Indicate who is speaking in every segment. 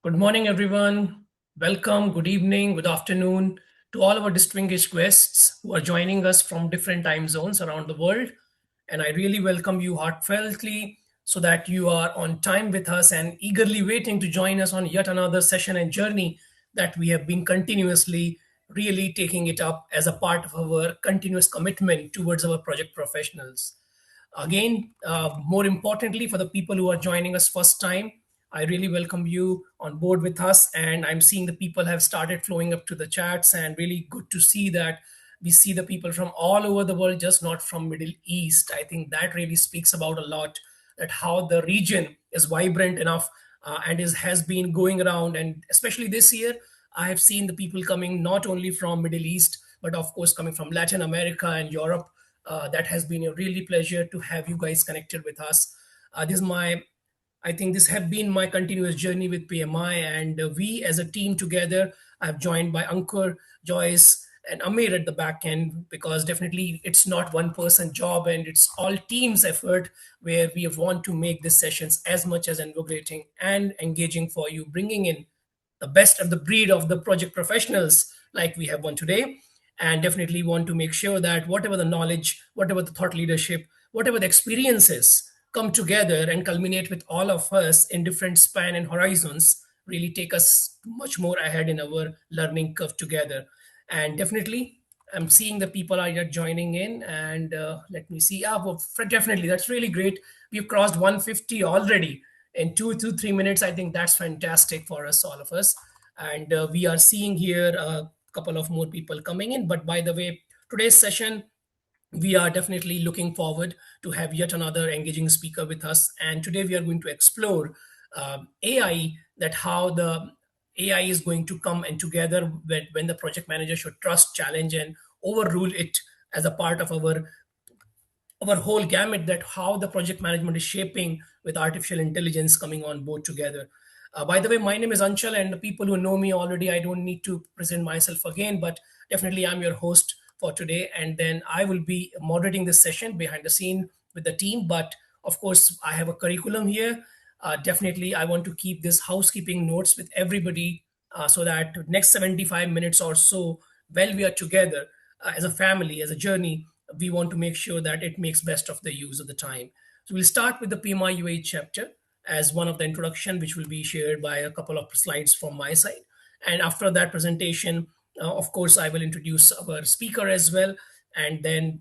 Speaker 1: Good morning, everyone. Welcome, good evening, good afternoon to all our distinguished guests who are joining us from different time zones around the world. And I really welcome you heartfeltly so that you are on time with us and eagerly waiting to join us on yet another session and journey that we have been continuously really taking it up as a part of our continuous commitment towards our project professionals. Again, more importantly, for the people who are joining us first time, I really welcome you on board with us. And I'm seeing the people have started flowing up to the chats, and really good to see that we see the people from all over the world, just not from Middle East. I think that really speaks about a lot that how the region is vibrant enough and has been going around. And especially this year, I have seen the people coming not only from Middle East, but of course coming from Latin America and Europe. That has been a really pleasure to have you guys connected with us. This is my I think this have been my continuous journey with PMI, and we as a team together. I've joined by Ankur, Joyce, and Amir at the back end because definitely it's not one person job and it's all teams effort where we want to make these sessions as much as invigorating and engaging for you, bringing in the best of the breed of the project professionals like we have one today, and definitely want to make sure that whatever the knowledge, whatever the thought leadership, whatever the experiences come together and culminate with all of us in different span and horizons really take us much more ahead in our learning curve together. And definitely I'm seeing the people are just joining in, and let me see. Definitely that's really great. We've crossed 150 already in 2 to 3 minutes. I think that's fantastic for us, all of us. And we are seeing here a couple of more people coming in. But by the way, today's session, we are definitely looking forward to have yet another engaging speaker with us. And today we are going to explore AI, that how the AI is going to come and together when the project manager should trust, challenge, and overrule it as a part of our whole gamut, that how the project management is shaping with artificial intelligence coming on board together. By the way, my name is Anchal, and the people who know me already, I don't need to present myself again, but definitely I'm your host for today. And then I will be moderating this session behind the scene with the team. But of course, I have a curriculum here. Definitely, I want to keep this housekeeping notes with everybody so that next 75 minutes or so, while we are together as a family, as a journey, we want to make sure that it makes best of the use of the time. So we'll start with the PMI UAE chapter as one of the introduction, which will be shared by a couple of slides from my side. And after that presentation, of course, I will introduce our speaker as well. And then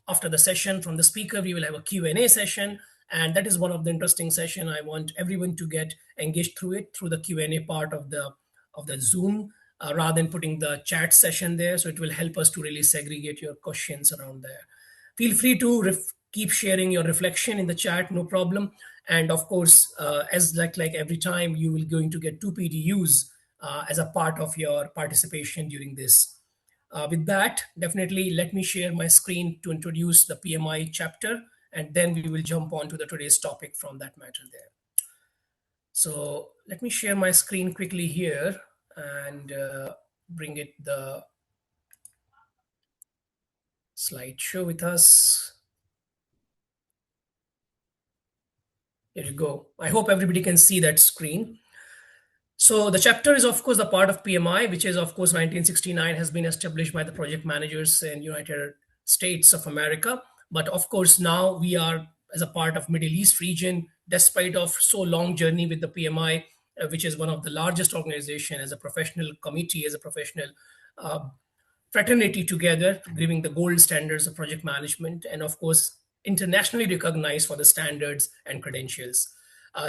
Speaker 1: after the session from the speaker, we will have a Q&A session. And that is one of the interesting session. I want everyone to get engaged through it, through the Q&A part of the Zoom, rather than putting the chat session there. So it will help us to really segregate your questions around there. Feel free to keep sharing your reflection in the chat, no problem. And of course, as like every time, you will going to get 2 PDUs as a part of your participation during this. With that, definitely let me share my screen to introduce the PMI chapter, and then we will jump on to the today's topic from that matter there. So let me share my screen quickly here and bring it the slideshow with us. Here you go. I hope everybody can see that screen. So the chapter is of course a part of PMI, which is of course 1969 has been established by the project managers in United States of America. But of course now we are as a part of Middle East region, despite of so long journey with the PMI, which is one of the largest organization as a professional committee, as a professional uh, fraternity together, giving the gold standards of project management, and of course, internationally recognized for the standards and credentials.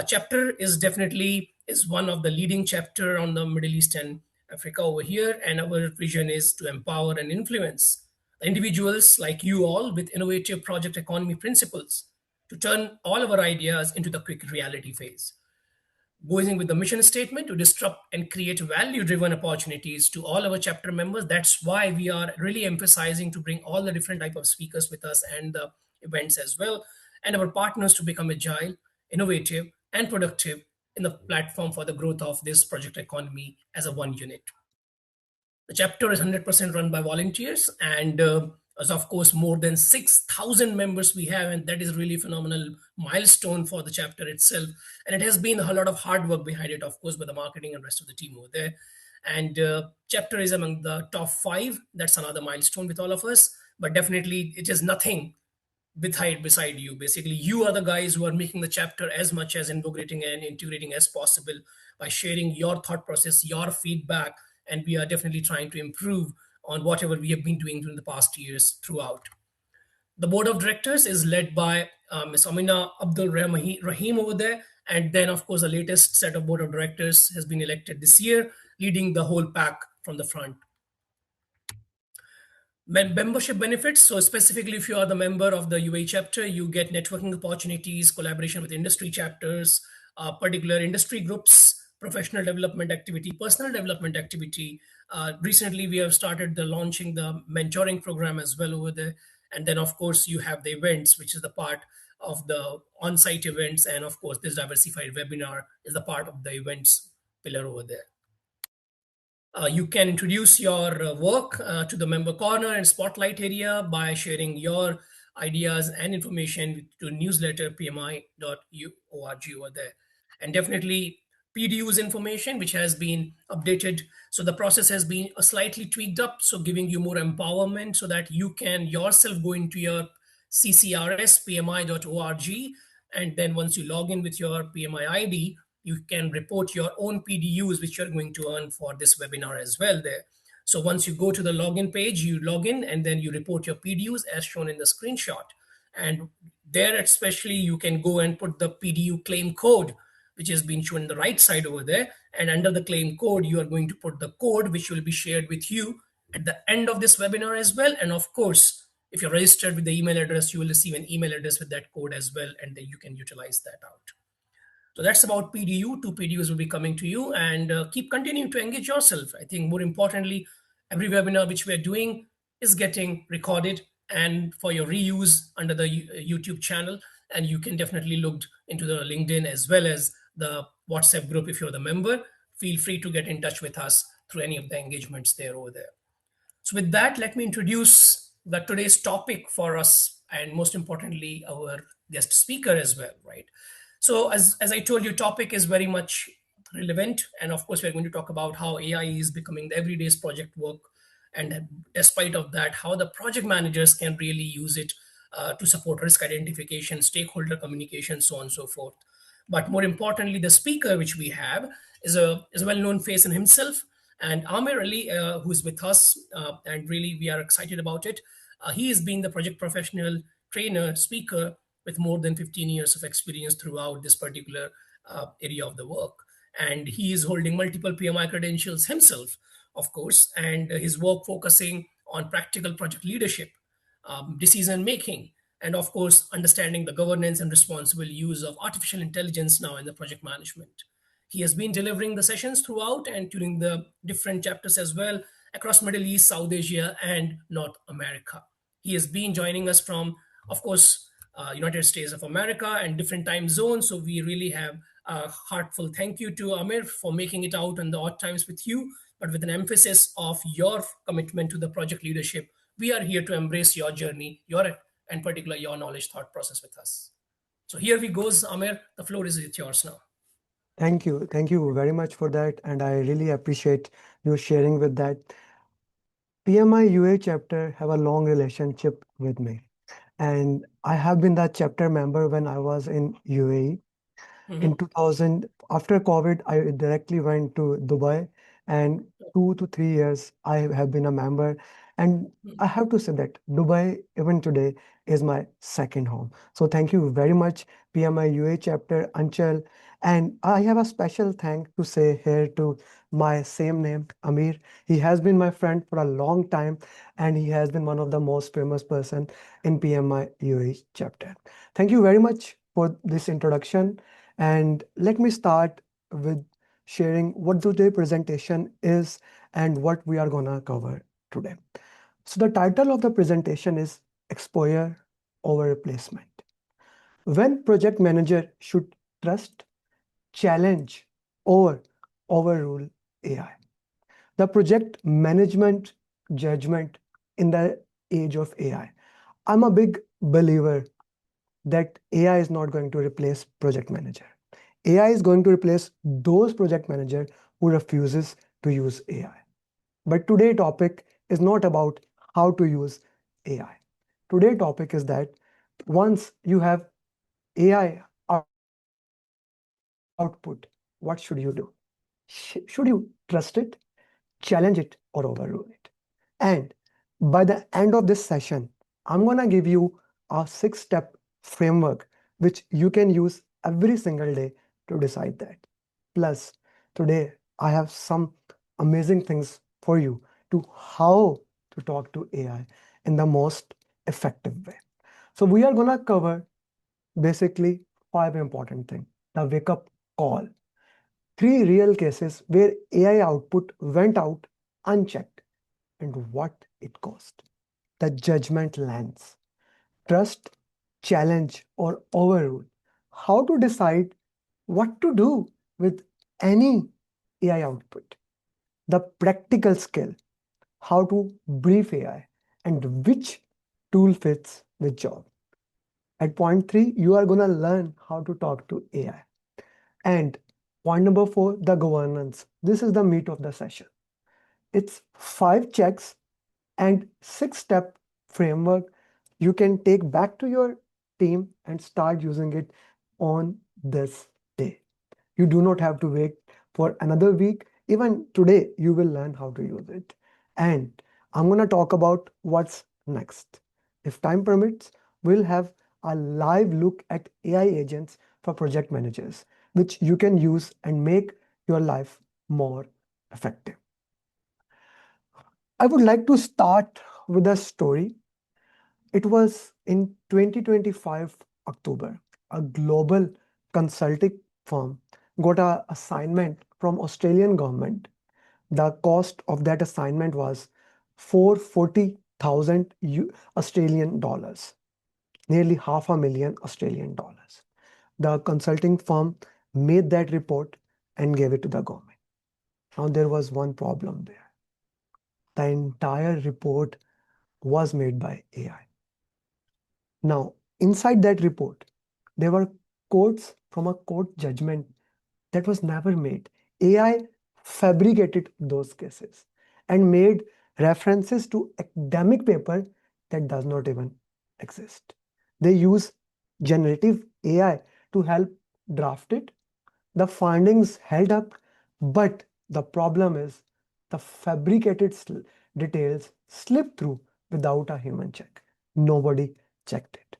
Speaker 1: Chapter is definitely is one of the leading chapter on the Middle East and Africa over here, and our vision is to empower and influence individuals like you all with innovative project economy principles to turn all our ideas into the quick reality phase, going with the mission statement to disrupt and create value driven opportunities to all our chapter members. That's why we are really emphasizing to bring all the different type of speakers with us and the events as well, and our partners to become agile, innovative, and productive in the platform for the growth of this project economy as a one unit. The chapter is 100% run by volunteers, and As of course, more than 6,000 members we have, and that is really phenomenal milestone for the chapter itself. And it has been a lot of hard work behind it, of course, by the marketing and rest of the team over there. And chapter is among the top five. That's another milestone with all of us. But definitely, it is nothing beside you. Basically, you are the guys who are making the chapter as much as invigorating and integrating as possible by sharing your thought process, your feedback, and we are definitely trying to improve on whatever we have been doing during the past years throughout. The board of directors is led by Ms. Amina Abdul Rahim over there. And then, of course, the latest set of board of directors has been elected this year, leading the whole pack from the front. Membership benefits. So specifically, if you are the member of the UAE chapter, you get networking opportunities, collaboration with industry chapters, particular industry groups, professional development activity, personal development activity. Recently, we have started the launching the mentoring program as well over there. And then, of course, you have the events, which is the part of the on-site events. And of course, this diversified webinar is the part of the events pillar over there. You can introduce your work to the member corner and spotlight area by sharing your ideas and information to newsletter pmi.org over there. And definitely PDU's information, which has been updated. So the process has been slightly tweaked up, so giving you more empowerment so that you can yourself go into your ccrspmi.org. And then once you log in with your PMI ID, you can report your own PDUs, which you're going to earn for this webinar as well there. So once you go to the login page, you log in and then you report your PDUs as shown in the screenshot. And there, especially, you can go and put the PDU claim code, which has been shown on the right side over there. And under the claim code, you are going to put the code, which will be shared with you at the end of this webinar as well. And of course, if you're registered with the email address, you will receive an email address with that code as well, and then you can utilize that out. So that's about PDU. Two PDUs will be coming to you, and keep continuing to engage yourself. I think more importantly, every webinar which we are doing is getting recorded and for your reuse under the YouTube channel. And you can definitely look into the LinkedIn as well as the WhatsApp group if you're the member. Feel free to get in touch with us through any of the engagements there over there. So with that, let me introduce the today's topic for us, and most importantly, our guest speaker as well, right? So as I told you, topic is very much relevant. And of course, we're going to talk about how AI is becoming the everyday's project work. And despite of that, how the project managers can really use it to support risk identification, stakeholder communication, so on and so forth. But more importantly, the speaker which we have is a well-known face in himself, and Amer Ali, who is with us, and really we are excited about it. He has been the project professional trainer, speaker with more than 15 years of experience throughout this particular area of the work. And he is holding multiple PMI credentials himself, of course, and his work focusing on practical project leadership, decision making, and of course, understanding the governance and responsible use of artificial intelligence now in the project management. He has been delivering the sessions throughout and during the different chapters as well across Middle East, South Asia, and North America. He has been joining us from, of course, United States of America and different time zones. So we really have a heartfelt thank you to Amir for making it out on the odd times with you, but with an emphasis of your commitment to the project leadership. We are here to embrace your journey, your and particular your knowledge thought process with us. So here we goes, Amir. The floor is yours now.
Speaker 2: Thank you. Thank you very much for that. And I really appreciate you sharing with that. PMI UA chapter have a long relationship with me. And I have been that chapter member when I was in UAE.
Speaker 1: Mhm.
Speaker 2: In 2000, after COVID, I directly went to Dubai, and 2 to 3 years I have been a member. And I have to say that Dubai, even today, is my second home. So thank you very much, PMI UA chapter, Anchal. And I have a special thank to say here to my same name, Amir. He has been my friend for a long time, and he has been one of the most famous person in PMI UA chapter. Thank you very much for this introduction. And let me start with sharing what today presentation is and what we are gonna cover today. So the title of the presentation is Exposure over Replacement. When project manager should trust, challenge, or overrule AI. The project management judgment in the age of AI. I'm a big believer that AI is not going to replace project manager. AI is going to replace those project manager who refuses to use AI. But today topic is not about how to use AI. Today topic is that once you have AI output, what should you do? Should you trust it, challenge it, or overrule it? And by the end of this session, I'm gonna give you a 6-step framework which you can use every single day to decide that. Plus, today I have some amazing things for you to how to talk to AI in the most effective way. So we are gonna cover basically 5 important things. The wake up call. 3 real cases where AI output went out unchecked and what it cost. The judgment lens. Trust, challenge, or overrule. How to decide what to do with any AI output. The practical skill. How to brief AI and which tool fits the job. At point 3, you are going to learn how to talk to AI. And point number 4, the governance. This is the meat of the session. It's 5 checks and 6-step framework you can take back to your team and start using it on this day. You do not have to wait for another week. Even today, you will learn how to use it. And I'm going to talk about what's next. If time permits, we'll have a live look at AI agents for project managers, which you can use and make your life more effective. I would like to start with a story. It was in 2025 October. A global consulting firm got an assignment from Australian government. The cost of that assignment was 440,000 Australian dollars, nearly half a million Australian dollars. The consulting firm made that report and gave it to the government. Now there was one problem there. The entire report was made by AI. Now, inside that report, there were quotes from a court judgment that was never made. AI fabricated those cases and made references to academic paper that does not even exist. They use generative AI to help draft it. The findings held up, but the problem is the fabricated details slipped through without a human check. Nobody checked it.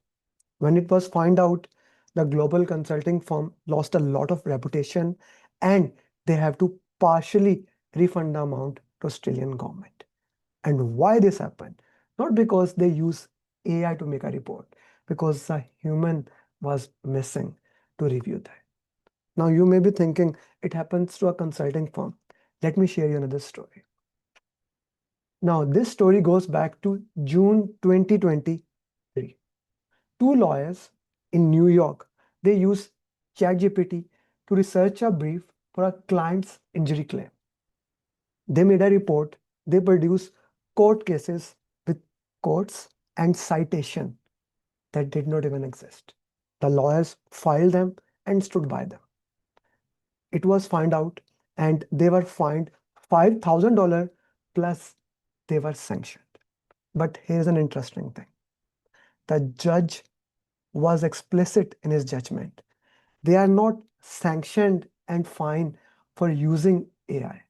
Speaker 2: When it was found out, the global consulting firm lost a lot of reputation and they have to partially refund the amount to Australian government. And why this happened? Not because they use AI to make a report, because a human was missing to review that. Now you may be thinking it happens to a consulting firm. Let me share you another story. Now this story goes back to June 2023. 2 lawyers in New York, they use ChatGPT to research a brief for a client's injury claim. They made a report, they produced court cases with quotes and citation that did not even exist. The lawyers filed them and stood by them. It was found out and they were fined $5,000 plus they were sanctioned. But here's an interesting thing. The judge was explicit in his judgment. They are not sanctioned and fined for using AI,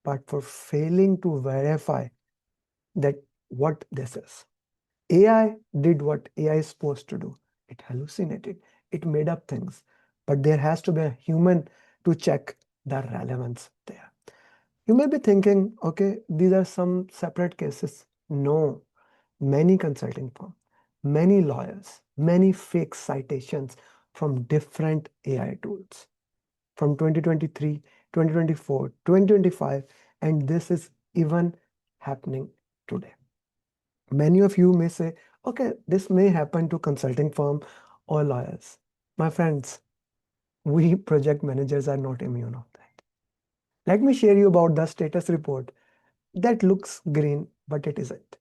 Speaker 2: but for failing to verify that what this is. AI did what AI is supposed to do. It hallucinated, it made up things, but there has to be a human to check the relevance there. You may be thinking, okay, these are some separate cases. No, many consulting firms, many lawyers, many fake citations from different AI tools from 2023, 2024, 2025, and this is even happening today. Many of you may say, okay, this may happen to consulting firm or lawyers. My friends, we project managers are not immune of that. Let me share you about the status report that looks green, but it isn't.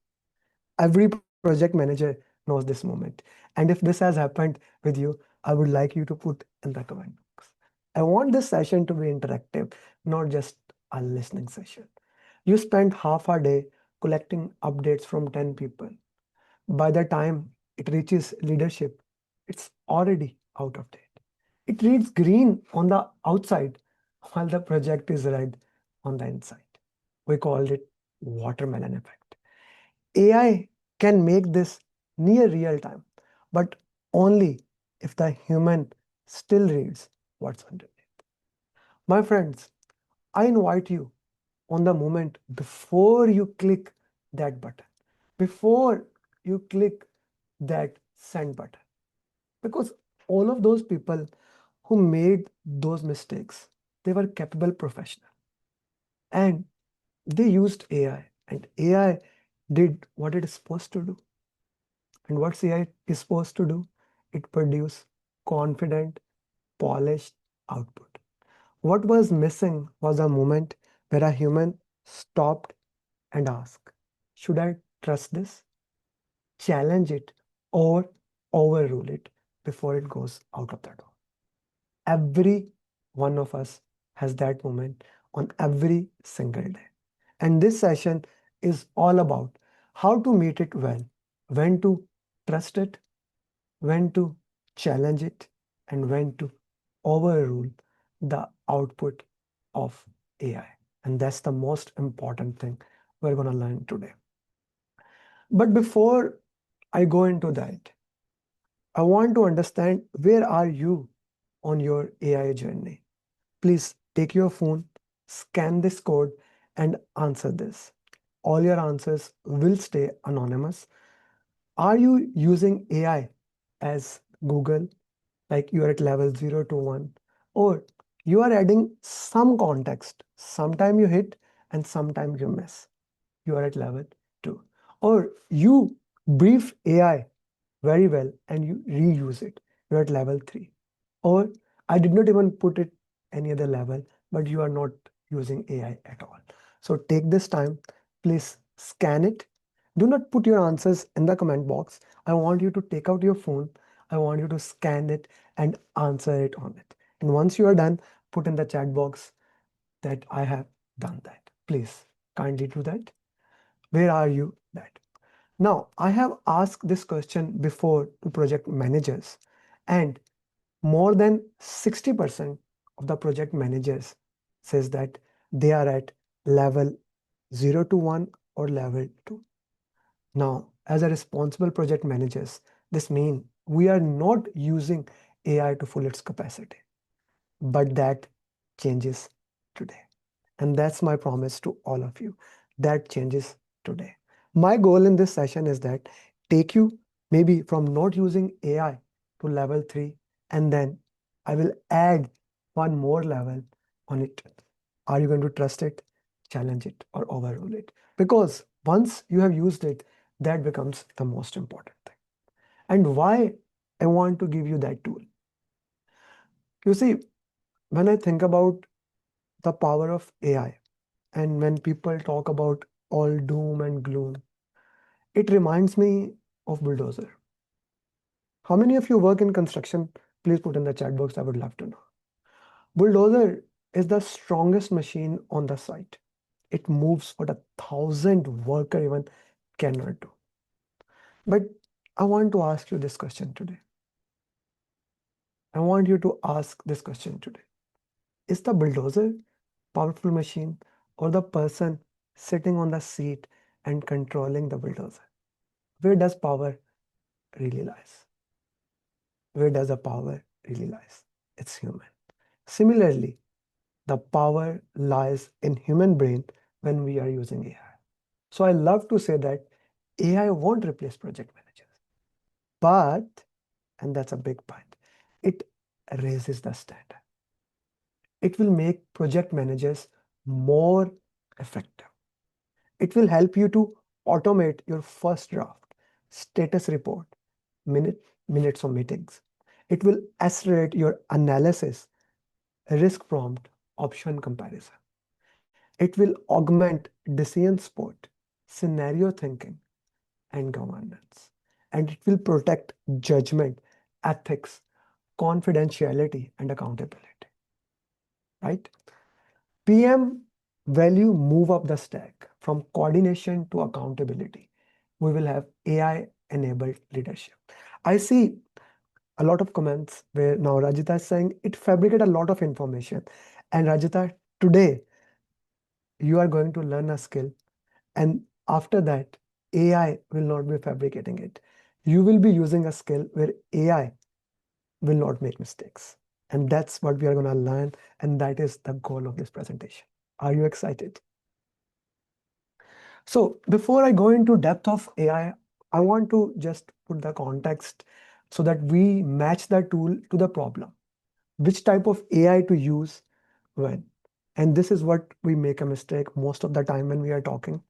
Speaker 2: Every project manager knows this moment. And if this has happened with you, I would like you to put in the comment box. I want this session to be interactive, not just a listening session. You spend half a day collecting updates from 10 people. By the time it reaches leadership, it's already out of date. It reads green on the outside while the project is red on the inside. We called it watermelon effect. AI can make this near real time, but only if the human still reads what's underneath. My friends, I invite you on the moment before you click that button, before you click that send button. Because all of those people who made those mistakes, they were capable professionals and they used AI, and AI did what it is supposed to do. And what AI is supposed to do? It produce confident, polished output. What was missing was a moment where a human stopped and asked, should I trust this? Challenge it or overrule it before it goes out of the door. Every one of us has that moment on every single day. And this session is all about how to meet it well, when to trust it, when to challenge it, and when to overrule the output of AI. And that's the most important thing we're going to learn today. But before I go into that, I want to understand, where are you on your AI journey? Please take your phone, scan this code, and answer this. All your answers will stay anonymous. Are you using AI as Google, like you are at level 0 to 1, or you are adding some context? Sometime you hit and sometime you miss. You are at level 2. Or you brief AI very well and you reuse it. You're at level 3. Or I did not even put it any other level, but you are not using AI at all. So take this time, please scan it. Do not put your answers in the comment box. I want you to take out your phone. I want you to scan it and answer it on it. And once you are done, put in the chat box that I have done that. Please kindly do that. Where are you that? Now, I have asked this question before to project managers, and more than 60% of the project managers says that they are at level 0 to 1 or level 2. Now, as a responsible project managers, this means we are not using AI to full its capacity, but that changes today. And that's my promise to all of you. That changes today. My goal in this session is that take you maybe from not using AI to level 3, and then I will add one more level on it. Are you going to trust it, challenge it, or overrule it? Because once you have used it, that becomes the most important thing. And why I want to give you that tool. You see, when I think about the power of AI, and when people talk about all doom and gloom, it reminds me of bulldozer. How many of you work in construction? Please put in the chat box. I would love to know. Bulldozer is the strongest machine on the site. It moves what 1,000 worker even cannot do. But I want to ask you this question today. I want you to ask this question today. Is the bulldozer powerful machine, or the person sitting on the seat and controlling the bulldozer? Where does power really lies? Where does the power really lies? It's human. Similarly, the power lies in human brain when we are using AI. So I love to say that AI won't replace project managers, but, and that's a big point, it raises the standard. It will make project managers more effective. It will help you to automate your first draft, status report, minutes of meetings. It will accelerate your analysis, risk prompt, option comparison. It will augment decision support, scenario thinking, and governance. And it will protect judgment, ethics, confidentiality, and accountability, right? PM value move up the stack from coordination to accountability. We will have AI enabled leadership. I see a lot of comments where now Rajita is saying it fabricate a lot of information. And Rajita, today you are going to learn a skill, and after that, AI will not be fabricating it. You will be using a skill where AI will not make mistakes. And that's what we are going to learn. And that is the goal of this presentation. Are you excited? So before I go into depth of AI, I want to just put the context so that we match the tool to the problem. Which type of AI to use when? And this is what we make a mistake most of the time when we are talking.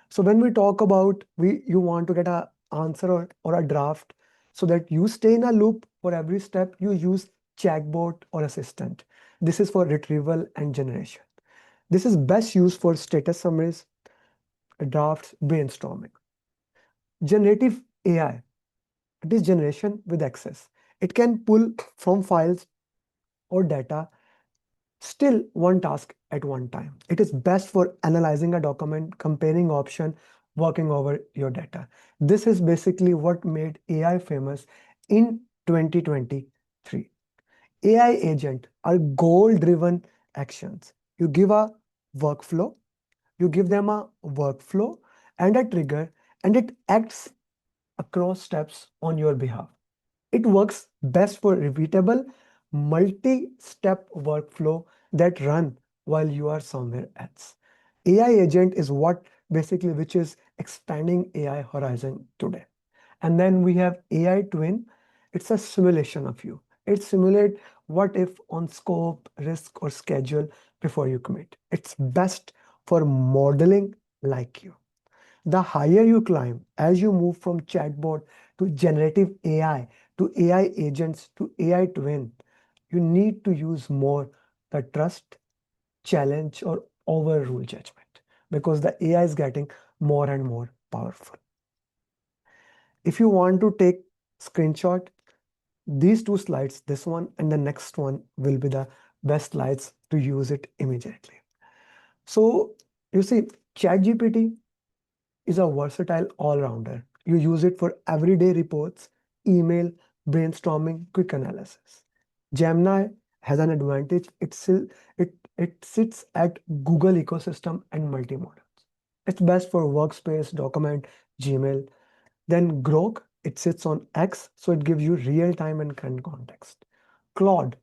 Speaker 2: So when we talk about you want to get a answer or a draft so that you stay in a loop for every step, you use chatbot or assistant. This is for retrieval and generation. This is best used for status summaries, drafts, brainstorming. Generative AI, it is generation with access. It can pull from files or data, still one task at one time. It is best for analyzing a document, comparing option, working over your data. This is basically what made AI famous in 2023. AI agent are goal-driven actions. You give a workflow, you give them a workflow and a trigger, and it acts across steps on your behalf. It works best for repeatable, multi-step workflow that run while you are somewhere else. AI agent is what basically which is expanding AI horizon today. And then we have AI twin. It's a simulation of you. It simulate what if on scope, risk, or schedule before you commit. It's best for modeling like you. The higher you climb, as you move from chatbot to generative AI to AI agents to AI twin, you need to use more the trust, challenge, or overrule judgment because the AI is getting more and more powerful. If you want to take screenshot, these two slides, this one and the next one will be the best slides to use it immediately. So you see, ChatGPT is a versatile all-rounder. You use it for everyday reports, email, brainstorming, quick analysis. Gemini has an advantage. It sits at Google ecosystem and multi-models. It's best for workspace, document, Gmail. Then Grok, it sits on X, so it gives you real-time and current context. Claude,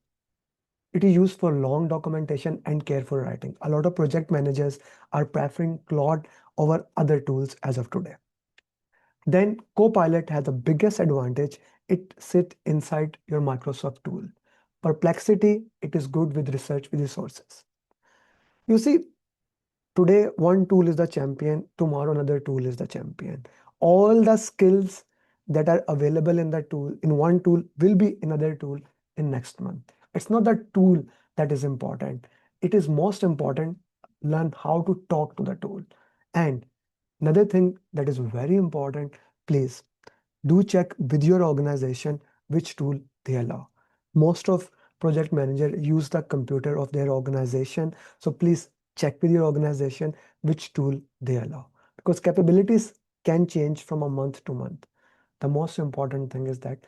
Speaker 2: it is used for long documentation and careful writing. A lot of project managers are preferring Claude over other tools as of today. Then Copilot has the biggest advantage. It sits inside your Microsoft tool. Perplexity, it is good with research with resources. You see, today one tool is the champion, tomorrow another tool is the champion. All the skills that are available in the tool, in one tool, will be another tool in next month. It's not the tool that is important. It is most important, learn how to talk to the tool. And another thing that is very important, please do check with your organization which tool they allow. Most of project manager use the computer of their organization. So please check with your organization which tool they allow because capabilities can change from a month to month. The most important thing is that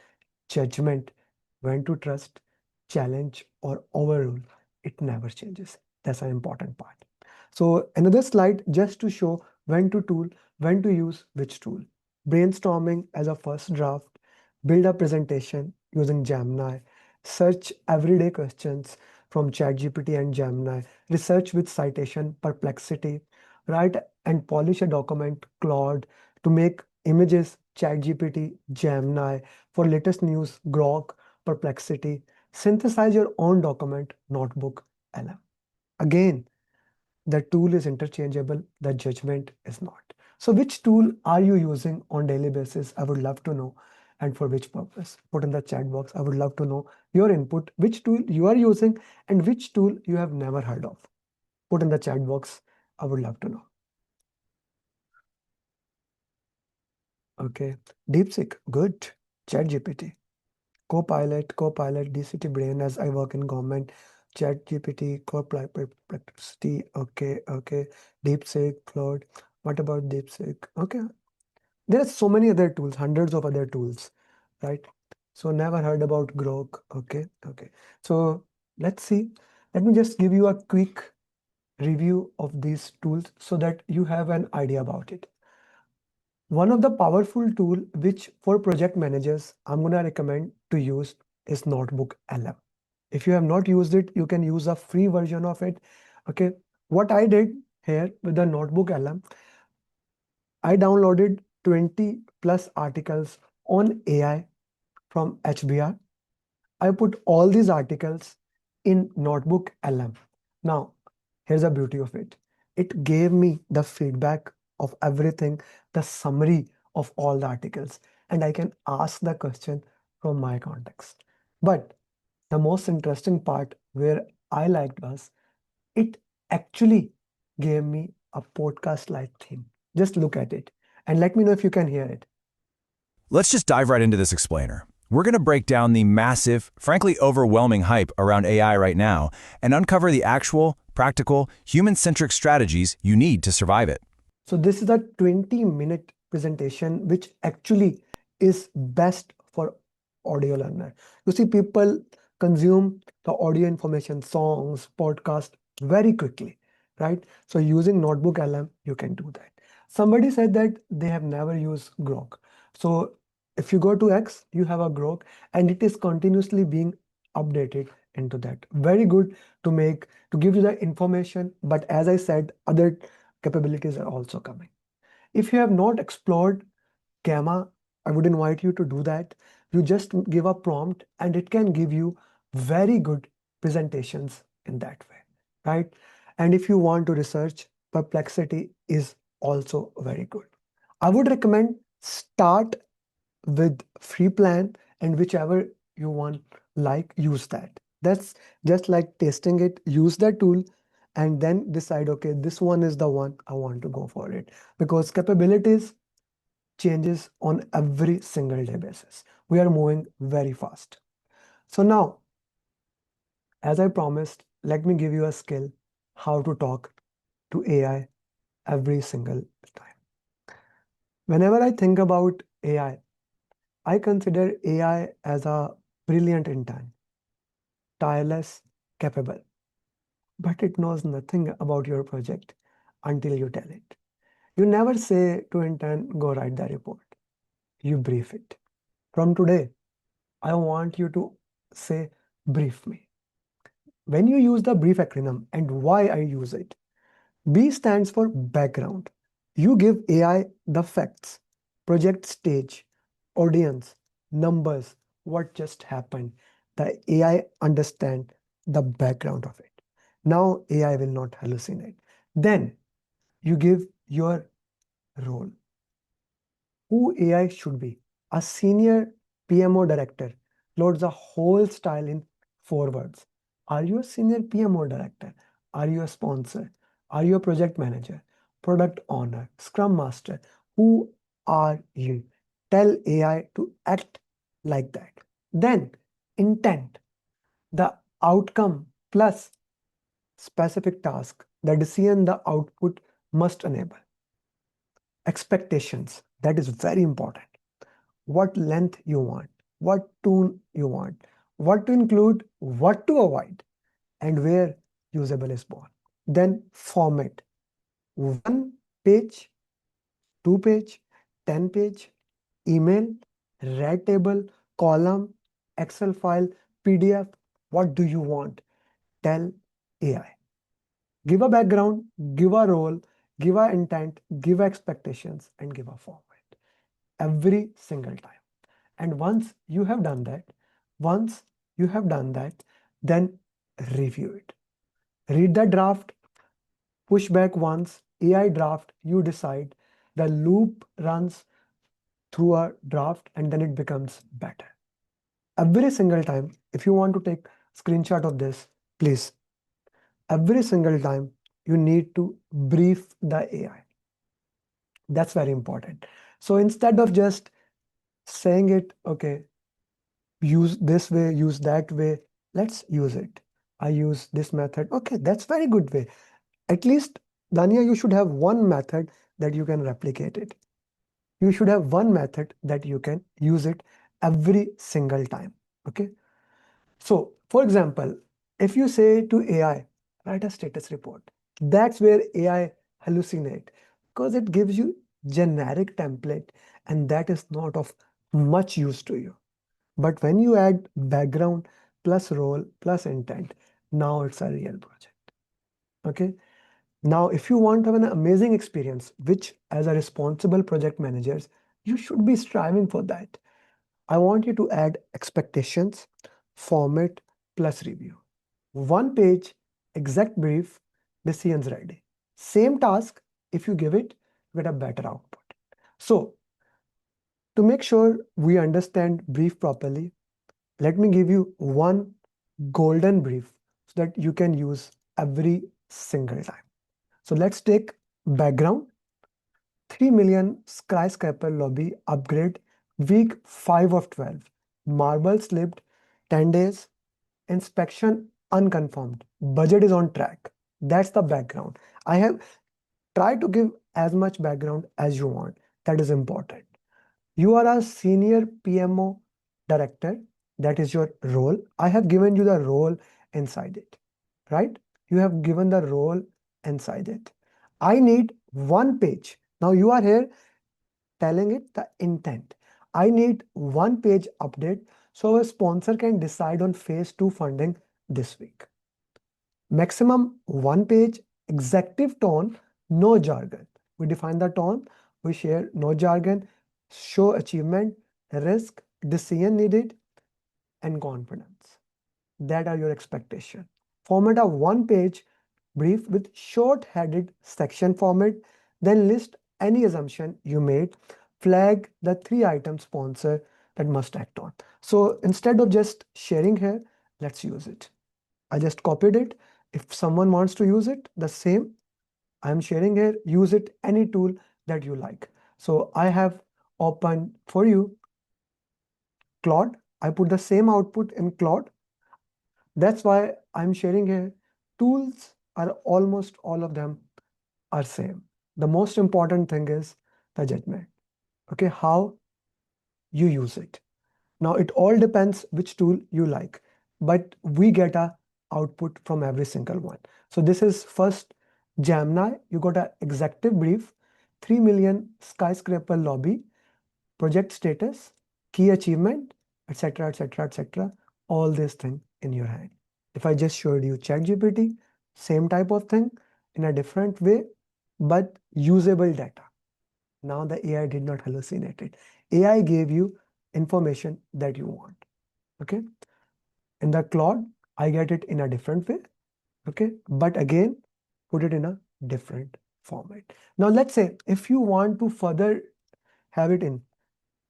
Speaker 2: judgment, when to trust, challenge, or overrule, it never changes. That's an important part. So another slide just to show when to use which tool. Brainstorming as a first draft, build a presentation using Gemini, search everyday questions from ChatGPT and Gemini, research with citation, Perplexity, write and polish a document, Claude, to make images, ChatGPT, Gemini, for latest news, Grok, Perplexity, synthesize your own document, Notebook, LM. Again, the tool is interchangeable, the judgment is not. So which tool are you using on daily basis? I would love to know. And for which purpose? Put in the chat box. I would love to know your input, which tool you are using and which tool you have never heard of. Put in the chat box. I would love to know. Okay. DeepSeek, good. ChatGPT. Copilot, DCT Brain as I work in government. ChatGPT, Copilot, Perplexity. Okay, okay. DeepSeek, Claude. What about DeepSeek? Okay. There are so many other tools, hundreds of other tools, right? So never heard about Grok. Okay, okay. So let's see. Let me just give you a quick review of these tools so that you have an idea about it. One of the powerful tool which for project managers I'm gonna recommend to use is Notebook LM. If you have not used it, you can use a free version of it. Okay, what I did here with the Notebook LM, I downloaded 20 plus articles on AI from HBR. I put all these articles in Notebook LM. Now, here's the beauty of it. It gave me the feedback of everything, the summary of all the articles, and I can ask the question from my context. But the most interesting part where I liked was it actually gave me a podcast like theme. Just look at it and let me know if you can hear it.
Speaker 3: Let's just dive right into this explainer. We're going to break down the massive, frankly overwhelming hype around AI right now and uncover the actual, practical, human-centric strategies you need to survive it.
Speaker 2: So this is a 20-minute presentation, which actually is best for audio learner. You see, people consume the audio information, songs, podcast very quickly, right? So using Notebook LM, you can do that. Somebody said that they have never used Grok. So if you go to X, you have a Grok and it is continuously being updated into that. Very good to give you the information. But as I said, other capabilities are also coming. If you have not explored Gamma, I would invite you to do that. You just give a prompt and it can give you very good presentations in that way, right? And if you want to research, Perplexity is also very good. I would recommend start with free plan and whichever you want, like, use that. That's just like testing it. Use that tool and then decide, okay, this one is the one I want to go for it, because capabilities changes on every single day basis. We are moving very fast. So now, as I promised, let me give you a skill how to talk to AI every single time. Whenever I think about I consider AI as a brilliant intern, tireless, capable, but it knows nothing about your project until you tell it. You never say to intern, go write the report. You brief it. From today, I want you to say, brief me. When you use the brief acronym and why I use it, B stands for background. You give AI the facts, project stage, audience, numbers, what just happened. The AI understand the background of it. Now AI will not hallucinate. Then you give your role. Who AI should be. A senior PMO director loads a whole style in 4 words. Are you a senior PMO director? Are you a sponsor? Are you a project manager? Product owner? Scrum master? Who are you? Tell AI to act like that. Then intent, the outcome plus specific task, the decision the output must enable. Expectations, that is very important. What length you want, what tune you want, what to include, what to avoid, and where usable is born. Then format, 1 page, 2 page, 10 page, email, red table, column, Excel file, PDF. What do you want? Tell AI. Give a background, give a role, give a intent, give expectations, and give a format every single time. And once you have done that, then review it. Read the draft, push back once, AI draft, you decide. The loop runs through a draft and then it becomes better. Every single time, if you want to take screenshot of this, please, every single time you need to brief the AI. That's very important. So instead of just saying it, okay, use this way, use that way, let's use it. I use this method. Okay, that's very good way. At least, Dania, you should have one method that you can replicate it. You should have one method that you can use it every single time. Okay. So, for example, if you say to AI, write a status report, that's where AI hallucinate because it gives you generic template and that is not of much use to you. But when you add background plus role plus intent, now it's a real project. Okay. Now, if you want to have an amazing experience, which as a responsible project managers, you should be striving for that. I want you to add expectations, format plus review. One page, exact brief, decisions ready. Same task, if you give it, you get a better output. So, to make sure we understand brief properly, let me give you one golden brief so that you can use every single time. So let's take background, 3 million skyscraper lobby upgrade, week 5 of 12. Marble slipped, 10 days, inspection unconfirmed. Budget is on track. That's the background. I have tried to give as much background as you want. That is important. You are a senior PMO director. That is your role. I have given you the role inside it, right? You have given the role inside it. I need one page. Now you are here telling it the intent. I need one page update so a sponsor can decide on phase 2 funding this week. Maximum one page, executive tone, no jargon. We define the tone, we share no jargon, show achievement, risk, decision needed, and confidence. That are your expectation. Format a one page brief with short headed section format, then list any assumption you made, flag the 3 item sponsor that must act on. So instead of just sharing here, let's use it. I just copied it. If someone wants to use it, the same, I'm sharing here, use it any tool that you like. So I have opened for you Claude. I put the same output in Claude. That's why I'm sharing here. Tools are almost all of them are same. The most important thing is the judgment. Okay, how you use it. Now it all depends which tool you like, but we get a output from every single one. So this is first Gemini. You got a executive brief, 3 million skyscraper lobby, project status, key achievement, etc., etc., etc. All this thing in your hand. If I just showed you ChatGPT, same type of thing in a different way, but usable data. Now the AI did not hallucinate it. AI gave you information that you want. Okay. In the Claude, I get it in a different way. Okay. But again, put it in a different format. Now let's say if you want to further have it in,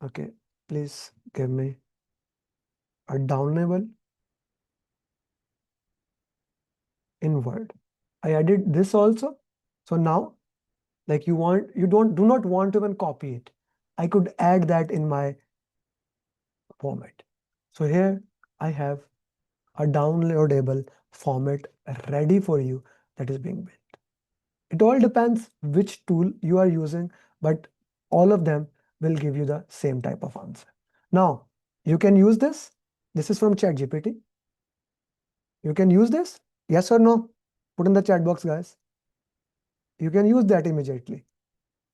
Speaker 2: okay, please give me a downloadable in Word. I added this also. So now, like you do not want to even copy it. I could add that in my format. So here I have a downloadable format ready for you that is being built. It all depends which tool you are using, but all of them will give you the same type of answer. Now, you can use this. This is from ChatGPT. You can use this. Yes or no? Put in the chat box, guys. You can use that immediately.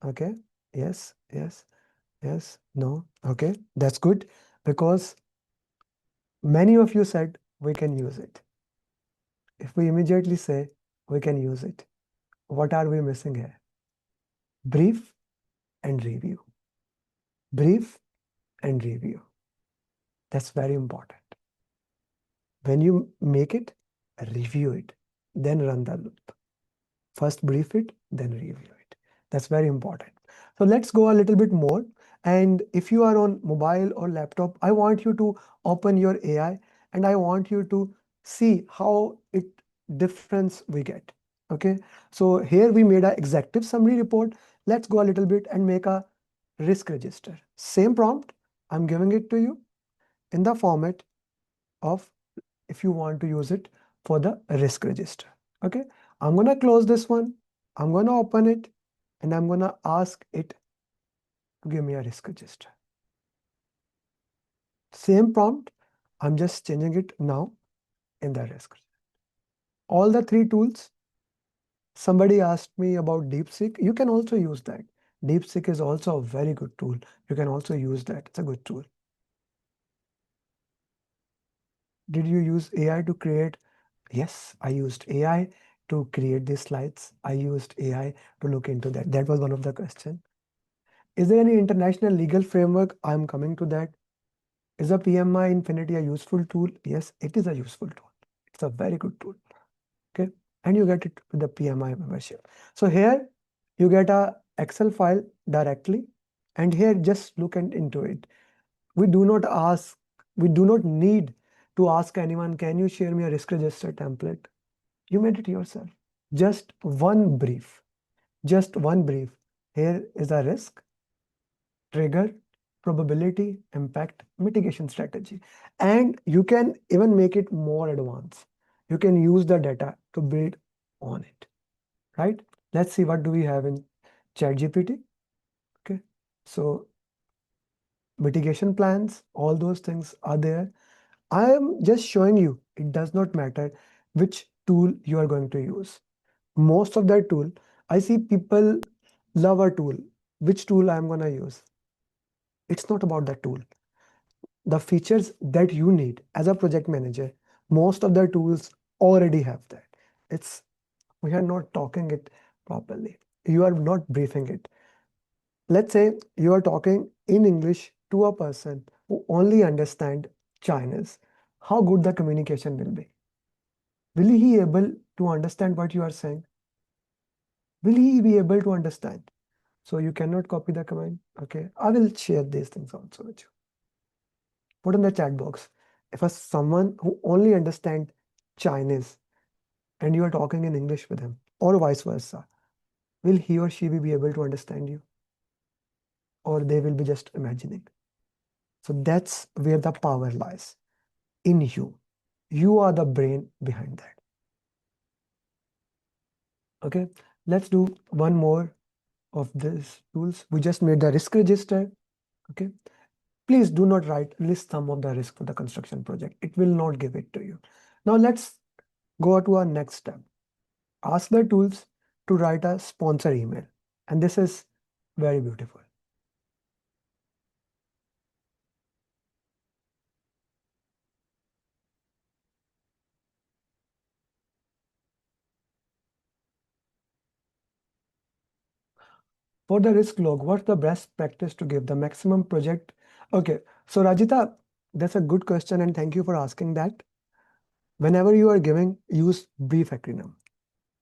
Speaker 2: Okay. Yes, yes, yes, no. Okay. That's good because many of you said we can use it. If we immediately say we can use it, what are we missing here? Brief and review. Brief and review. That's very important. When you make it, review it, then run the loop. First brief it, then review it. That's very important. So let's go a little bit more. And if you are on mobile or laptop, I want you to open your AI and I want you to see how it difference we get. Okay. So here we made an executive summary report. Let's go a little bit and make a risk register. Same prompt, I'm giving it to you in the format of if you want to use it for the risk register. Okay, I'm going to close this one. I'm going to open it and I'm going to ask it to give me a risk register. Same prompt, I'm just changing it now in the risk. All the three tools. Somebody asked me about DeepSeek. You can also use that. DeepSeek is also a very good tool. You can also use that. It's a good tool. Did you use AI to create? Yes, I used AI to create these slides. I used AI to look into that. That was one of the questions. Is there any international legal framework? I'm coming to that. Is a PMI Infinity a useful tool? Yes, it is a useful tool. It's a very good tool. Okay, and you get it with the PMI membership. So here you get a Excel file directly, and here just look into it. We do not need to ask anyone, can you share me a risk register template? You made it yourself. Just one brief. Here is a risk, trigger, probability, impact, mitigation strategy. And you can even make it more advanced. You can use the data to build on it, right? Let's see what do we have in ChatGPT. Okay, so mitigation plans, all those things are there. I am just showing you, it does not matter which tool you are going to use. Most of that tool, I see people love a tool. Which tool I'm going to use? It's not about the tool. The features that you need as a project manager, most of the tools already have that. We are not talking it properly. You are not briefing it. Let's say you are talking in English to a person who only understands Chinese. How good the communication will be? Will he able to understand what you are saying? Will he be able to understand? So you cannot copy the command. Okay, I will share these things also with you. Put in the chat box. If someone who only understands Chinese and you are talking in English with him, or vice versa, will he or she be able to understand you? Or they will be just imagining? So that's where the power lies, in you. You are the brain behind that. Okay, let's do one more of these tools. We just made the risk register. Okay, please do not list some of the risk for the construction project. It will not give it to you. Now let's go to our next step. Ask the tools to write a sponsor email. And this is very beautiful. For the risk log, what's the best practice to give the maximum project? Okay, so Rajita, that's a good question and thank you for asking that. Whenever you are giving, use brief acronym.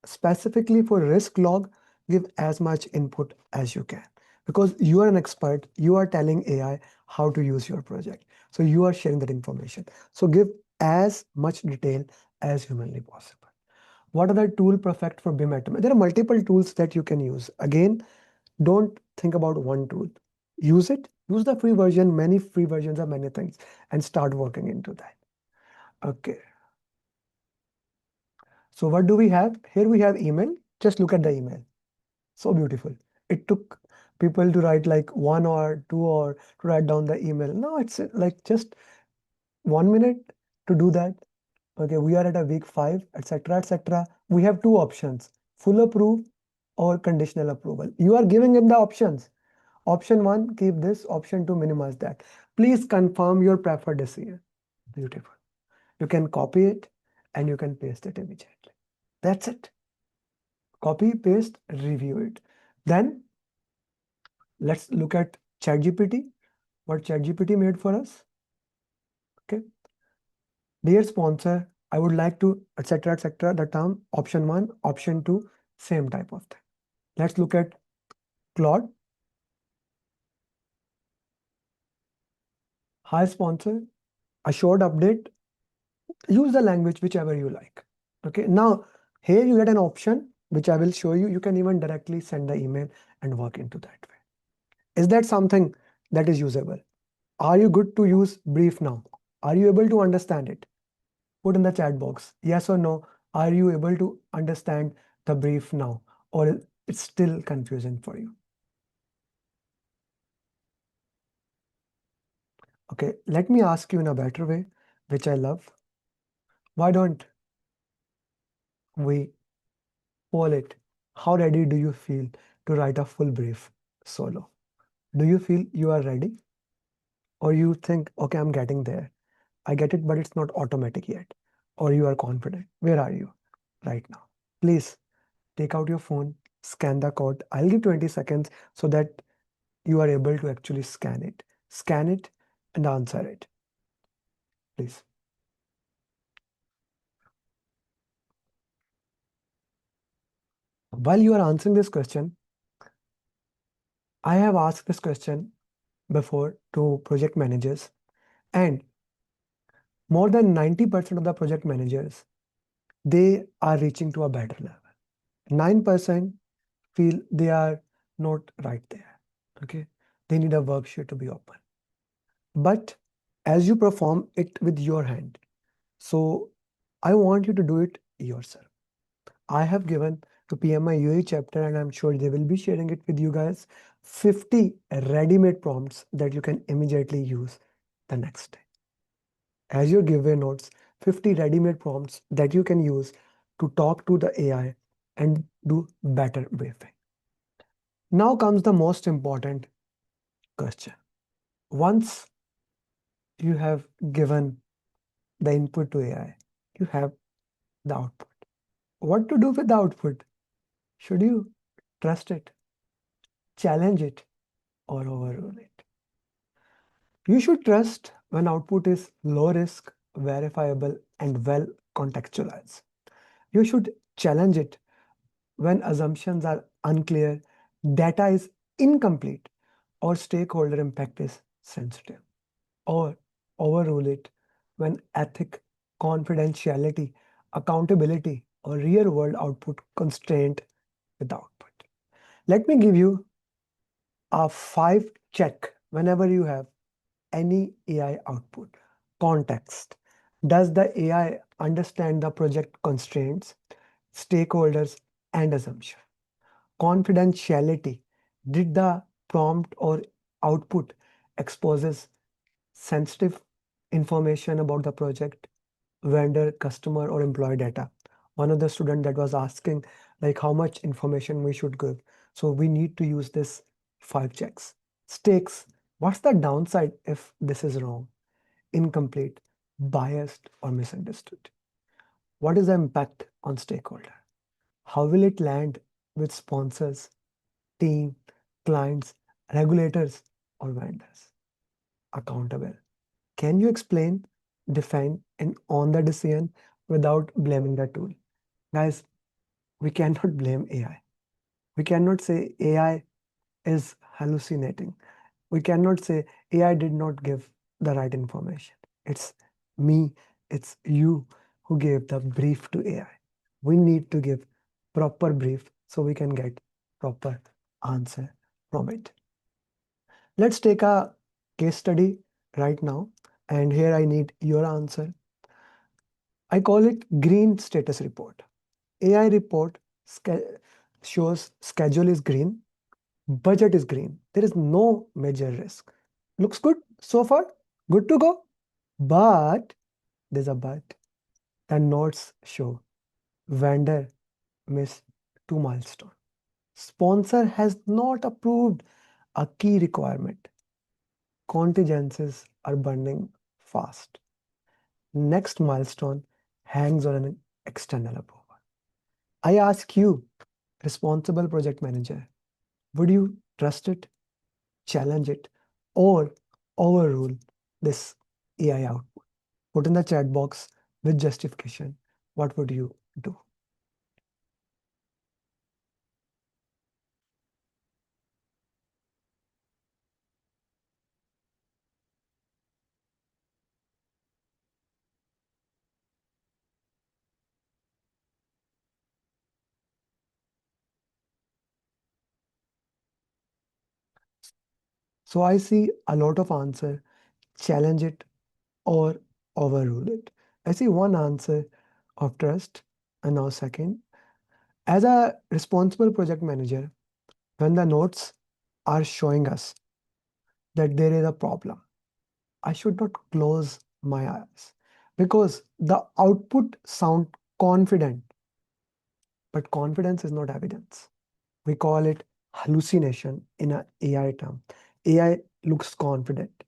Speaker 2: Specifically for risk log, give as much input as you can. Because you are an expert, you are telling AI how to use your project. So you are sharing that information. So give as much detail as humanly possible. What are the tool perfect for BIM estimate? There are multiple tools that you can use. Again, don't think about one tool. Use it. Use the free version, many free versions of many things, and start working into that. Okay. So what do we have? Here we have email. Just look at the email. So beautiful. It took people to write like 1 or 2 hours to write down the email. Now it's like just 1 minute to do that. Okay, we are at a week 5, etc., etc. We have two options: full approve or conditional approval. You are giving him the options. Option 1, keep this. Option 2, minimize that. Please confirm your preferred decision. Beautiful. You can copy it and you can paste it immediately. That's it. Copy, paste, review it. Then let's look at ChatGPT. What ChatGPT made for us. Okay. Dear sponsor, I would like to, etc., etc. The term option 1, option 2, same type of thing. Let's look at Claude. Hi sponsor, a short update. Use the language whichever you like. Okay. Now here you get an option which I will show you. You can even directly send the email and work into that way. Is that something that is usable? Are you good to use brief now? Are you able to understand it? Put in the chat box, yes or no. Are you able to understand the brief now, or it's still confusing for you? Okay, let me ask you in a better way, which I love. Why don't we poll it? How ready do you feel to write a full brief solo? Do you feel you are ready? Or you think, okay, I'm getting there. I get it, but it's not automatic yet. Or you are confident. Where are you right now? Please take out your phone, scan the code. I'll give 20 seconds so that you are able to actually scan it. Scan it and answer it, please. While you are answering this question, I have asked this question before to project managers, and more than 90% of the project managers, they are reaching to a better level. 9% feel they are not right there. Okay, they need a worksheet to be open. But as you perform it with your hand, so I want you to do it yourself. I have given to PMI UAE chapter, and I'm sure they will be sharing it with you guys, 50 ready-made prompts that you can immediately use the next day. As your giveaway notes, 50 ready-made prompts that you can use to talk to the AI and do better briefing. Now comes the most important question. Once you have given the input to AI, you have the output. What to do with the output? Should you trust it, challenge it, or overrule it? You should trust when output is low risk, verifiable, and well contextualized. You should challenge it when assumptions are unclear, data is incomplete, or stakeholder impact is sensitive. Or overrule it when ethic, confidentiality, accountability, or real world output constraint with the output. Let me give you a 5 check whenever you have any AI output. Context. Does the AI understand the project constraints, stakeholders, and assumption? Confidentiality. Did the prompt or output exposes sensitive information about the project, vendor, customer, or employee data? One of the student that was asking like how much information we should give. So we need to use this 5 checks. Stakes. What's the downside if this is wrong, incomplete, biased, or misunderstood? What is the impact on stakeholder? How will it land with sponsors, team, clients, regulators, or vendors? Accountable. Can you explain, define, and own the decision without blaming the tool? Guys, we cannot blame AI. We cannot say AI is hallucinating. We cannot say AI did not give the right information. It's me, it's you who gave the brief to AI. We need to give proper brief so we can get proper answer from it. Let's take a case study right now. And here I need your answer. I call it green status report. AI report shows schedule is green, budget is green. There is no major risk. Looks good so far, good to go. But there's a but. The notes show vendor missed 2 milestones. Sponsor has not approved a key requirement. Contingencies are burning fast. Next milestone hangs on an external approval. I ask you, responsible project manager, would you trust it, challenge it, or overrule this AI output? Put in the chat box with justification. What would you do? So I see a lot of answer, challenge it or overrule it. I see one answer of trust, and now second. As a responsible project manager, when the notes are showing us that there is a problem, I should not close my eyes because the output sound confident, but confidence is not evidence. We call it hallucination in a AI term. AI looks confident,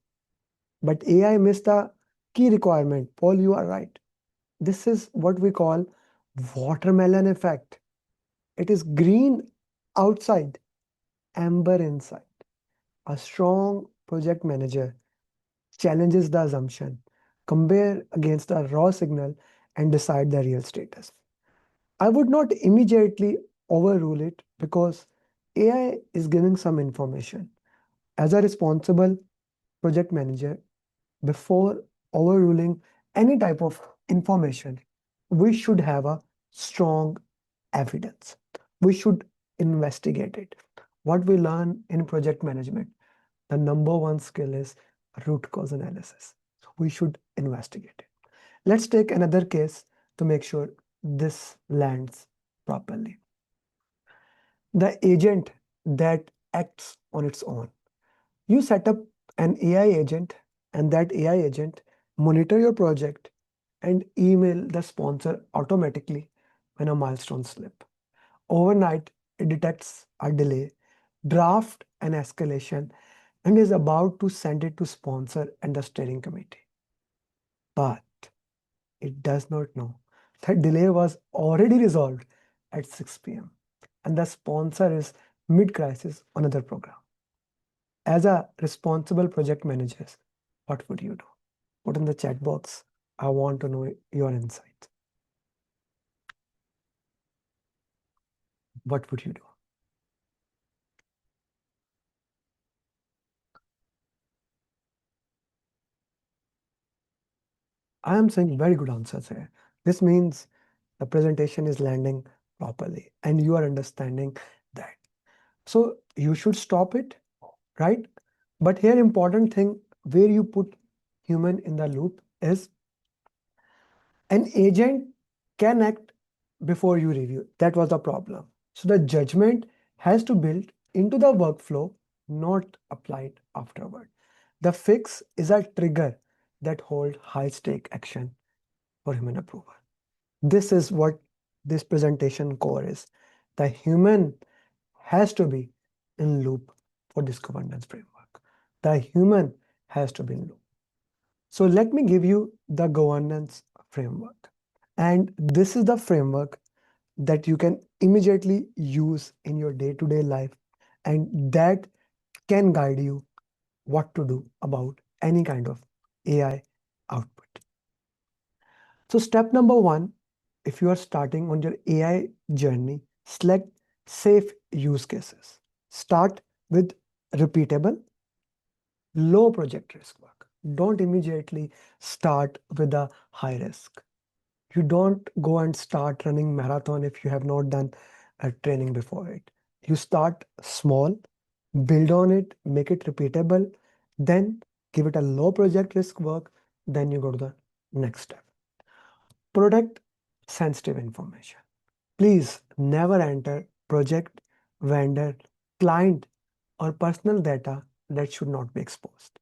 Speaker 2: but AI missed the key requirement. Paul, you are right. This is what we call watermelon effect. It is green outside, amber inside. A strong project manager challenges the assumption, compare against the raw signal, and decide the real status. I would not immediately overrule it because AI is giving some information. As a responsible project manager, before overruling any type of information, we should have a strong evidence. We should investigate it. What we learn in project management, the number one skill is root cause analysis. So we should investigate it. Let's take another case to make sure this lands properly. The agent that acts on its own. You set up an AI agent, and that AI agent monitor your project and email the sponsor automatically when a milestone slip. Overnight, it detects a delay, draft an escalation, and is about to send it to sponsor and the steering committee. But it does not know that delay was already resolved at 6 p.m. and the sponsor is mid-crisis on another program. As a responsible project manager, what would you do? Put in the chat box. I want to know your insight. What would you do? I am saying very good answers here. This means the presentation is landing properly and you are understanding that. So you should stop it, right? But here important thing where you put human in the loop is an agent can act before you review. That was the problem. So the judgment has to build into the workflow, not applied afterward. The fix is a trigger that hold high stake action for human approval. This is what this presentation core is. The human has to be in loop for this governance framework. The human has to be in loop. So let me give you the governance framework. And this is the framework that you can immediately use in your day-to-day life, and that can guide you what to do about any kind of AI output. So step number one, if you are starting on your AI journey, select safe use cases. Start with repeatable, low project risk work. Don't immediately start with a high risk. You don't go and start running marathon if you have not done a training before it. You start small, build on it, make it repeatable, then give it a low project risk work, then you go to the next step. Protect sensitive information. Please never enter project, vendor, client, or personal data that should not be exposed.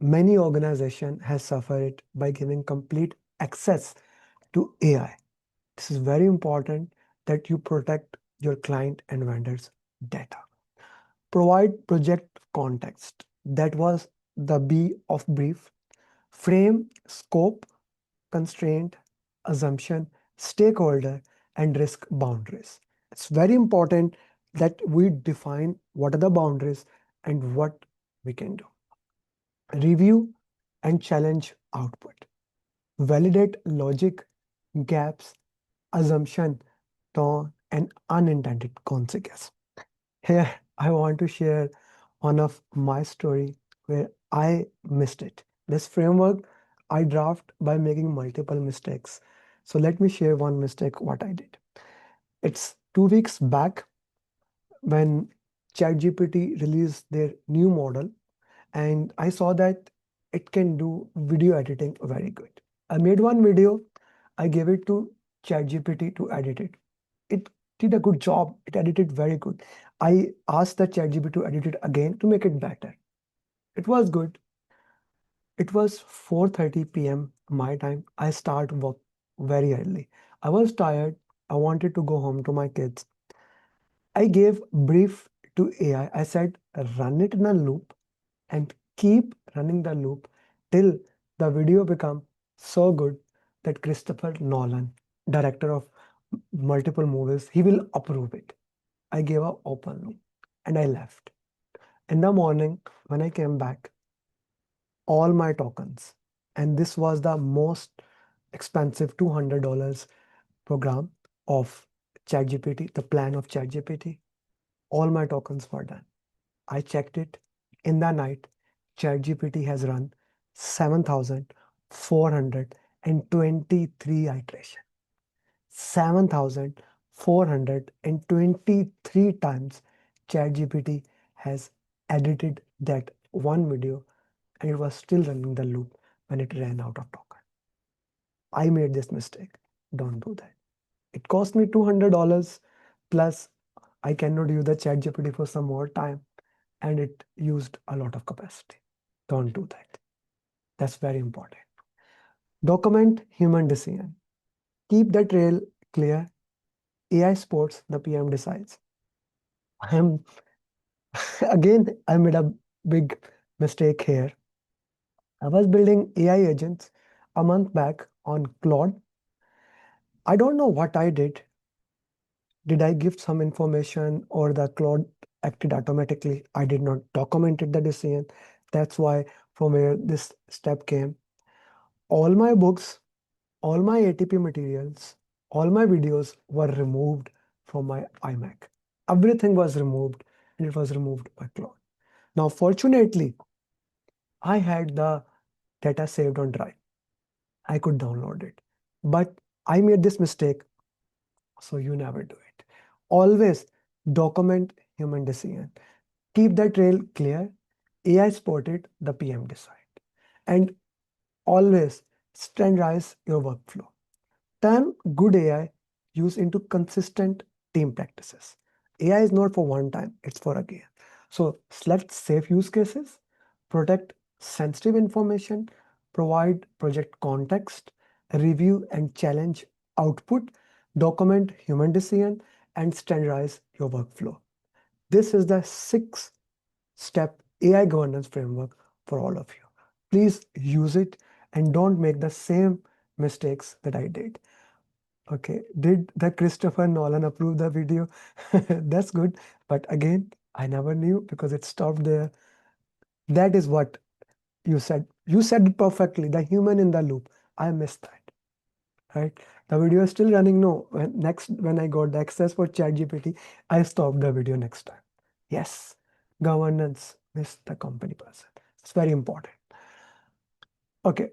Speaker 2: Many organizations have suffered by giving complete access to AI. This is very important that you protect your client and vendors' data. Provide project context. That was the B of brief. Frame, scope, constraint, assumption, stakeholder, and risk boundaries. It's very important that we define what are the boundaries and what we can do. Review and challenge output. Validate logic, gaps, assumption, tone, and unintended consequences. Here, I want to share one of my story where I missed it. This framework I draft by making multiple mistakes. So let me share one mistake what I did. It's 2 weeks back when ChatGPT released their new model. and I saw that it can do video editing very good. I made one video, I gave it to ChatGPT to edit it. It did a good job. It edited very good. I asked the ChatGPT to edit it again to make it better. It was good. It was 4:30 p.m. my time. I start work very early. I was tired. I wanted to go home to my kids. I gave brief to AI. I said, run it in a loop and keep running the loop till the video become so good that Christopher Nolan, director of multiple movies, he will approve it. I gave a open loop and I left. In the morning, when I came back, all my tokens, and this was the most expensive $200 program of ChatGPT, the plan of ChatGPT, all my tokens were done. I checked it in the night. ChatGPT has run 7,423 iterations. 7,423 times ChatGPT has edited that one video and it was still running the loop when it ran out of token. I made this mistake. Don't do that. It cost me $200 plus I cannot use the ChatGPT for some more time and it used a lot of capacity. Don't do that. That's very important. Document human decision. Keep the trail clear. AI sports, the PM decides. I am again, I made a big mistake here. I was building AI agents a month back on Claude. I don't know what I did. Did I give some information or the Claude acted automatically? I did not documented the decision. That's why from where this step came. All my books, all my ATP materials, all my videos were removed from my iMac. Everything was removed and it was removed by Claude. Now, fortunately, I had the data saved on Drive. I could download it. But I made this mistake, so you never do it. Always document human decision. Keep the trail clear. AI spotted, the PM decide. And always standardize your workflow. Turn good AI use into consistent team practices. AI is not for one time, it's for again. So select safe use cases, protect sensitive information, provide project context, review and challenge output, document human decision, and standardize your workflow. This is the 6-step AI governance framework for all of you. Please use it and don't make the same mistakes that I did. Okay, did the Christopher Nolan approve the video? That's good. But again, I never knew because it stopped there. That is what you said. You said it perfectly. The human in the loop. I missed that. Right? The video is still running. No, when I got the access for ChatGPT, I stopped the video next time. Yes, governance is the company person. It's very important. Okay,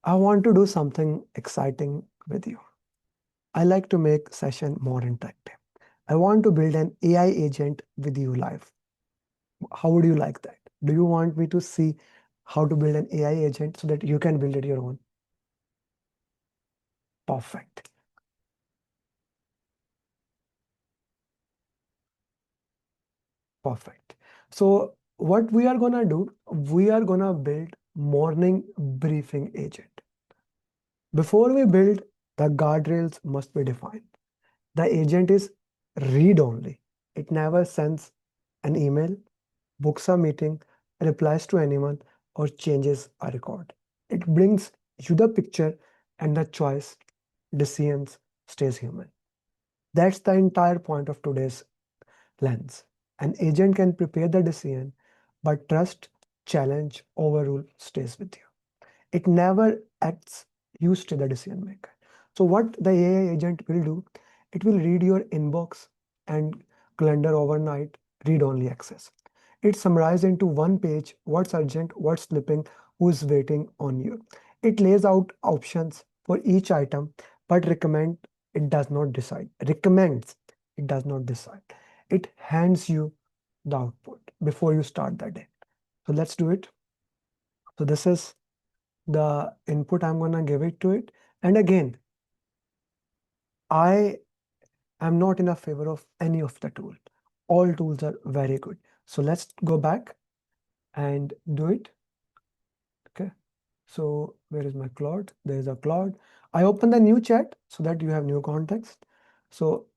Speaker 2: I want to do something exciting with you. I like to make session more interactive. I want to build an AI agent with you live. How would you like that? Do you want me to see how to build an AI agent so that you can build it your own? Perfect. Perfect. So what we are gonna do, we are gonna build morning briefing agent. Before we build, the guardrails must be defined. The agent is read only. It never sends an email, books a meeting, replies to anyone, or changes a record. It brings you the picture and the choice, decisions stays human. That's the entire point of today's lens. An agent can prepare the decision, but trust, challenge, overrule stays with you. It never acts, you stay the decision maker. So what the AI agent will do, it will read your inbox and calendar overnight, read-only access. It summarizes into one page what's urgent, what's slipping, who's waiting on you. It lays out options for each item, but it does not decide. Recommends, it does not decide. It hands you the output before you start the day. So let's do it. So this is the input I'm gonna give it to it. And again, I am not in a favor of any of the tool. All tools are very good. So let's go back and do it. Okay. So where is my Claude? There is a Claude. I open the new chat so that you have new context. So,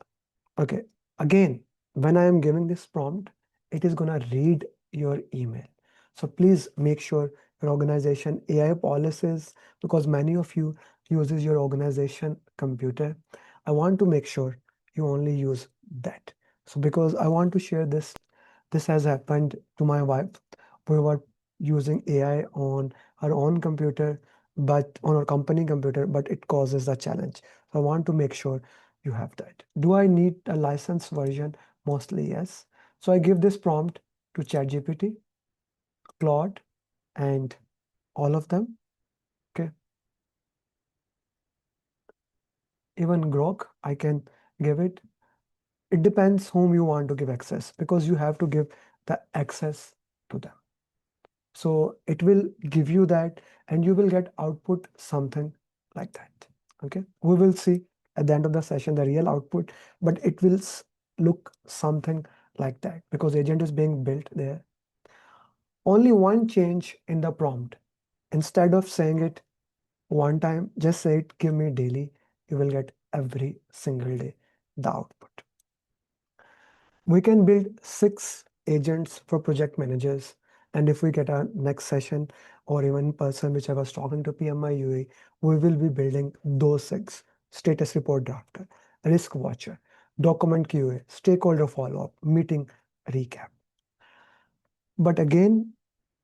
Speaker 2: okay. Again, when I am giving this prompt, it is gonna read your email. So please make sure your organization AI policies, because many of you uses your organization computer. I want to make sure you only use that. So because I want to share this has happened to my wife. We were using AI on our own computer, but on our company computer, but it causes a challenge. So I want to make sure you have that. Do I need a licensed version? Mostly yes. So I give this prompt to ChatGPT, Claude, and all of them. Okay. Even Grok, I can give it. It depends whom you want to give access, because you have to give the access to them. So it will give you that, and you will get output something like that. Okay. We will see at the end of the session the real output, but it will look something like that because agent is being built there. Only one change in the prompt. Instead of saying it one time, just say it, give me daily. You will get every single day the output. We can build 6 agents for project managers. And if we get our next session or even person which I was talking to PMI UAE, we will be building those 6: status report drafter, risk watcher, document QA, stakeholder follow-up, meeting recap. But again,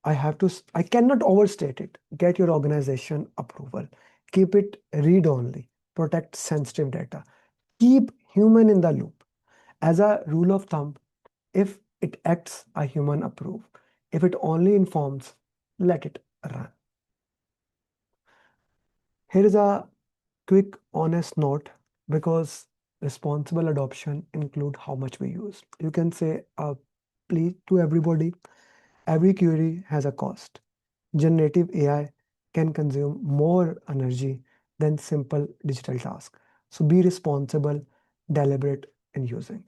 Speaker 2: I cannot overstate it. Get your organization approval. Keep it read only. Protect sensitive data. Keep human in the loop. As a rule of thumb, if it acts, a human approve. If it only informs, let it run. Here is a quick honest note, because responsible adoption include how much we use. You can say, please, to everybody, every query has a cost. Generative AI can consume more energy than simple digital tasks. So be responsible, deliberate in using.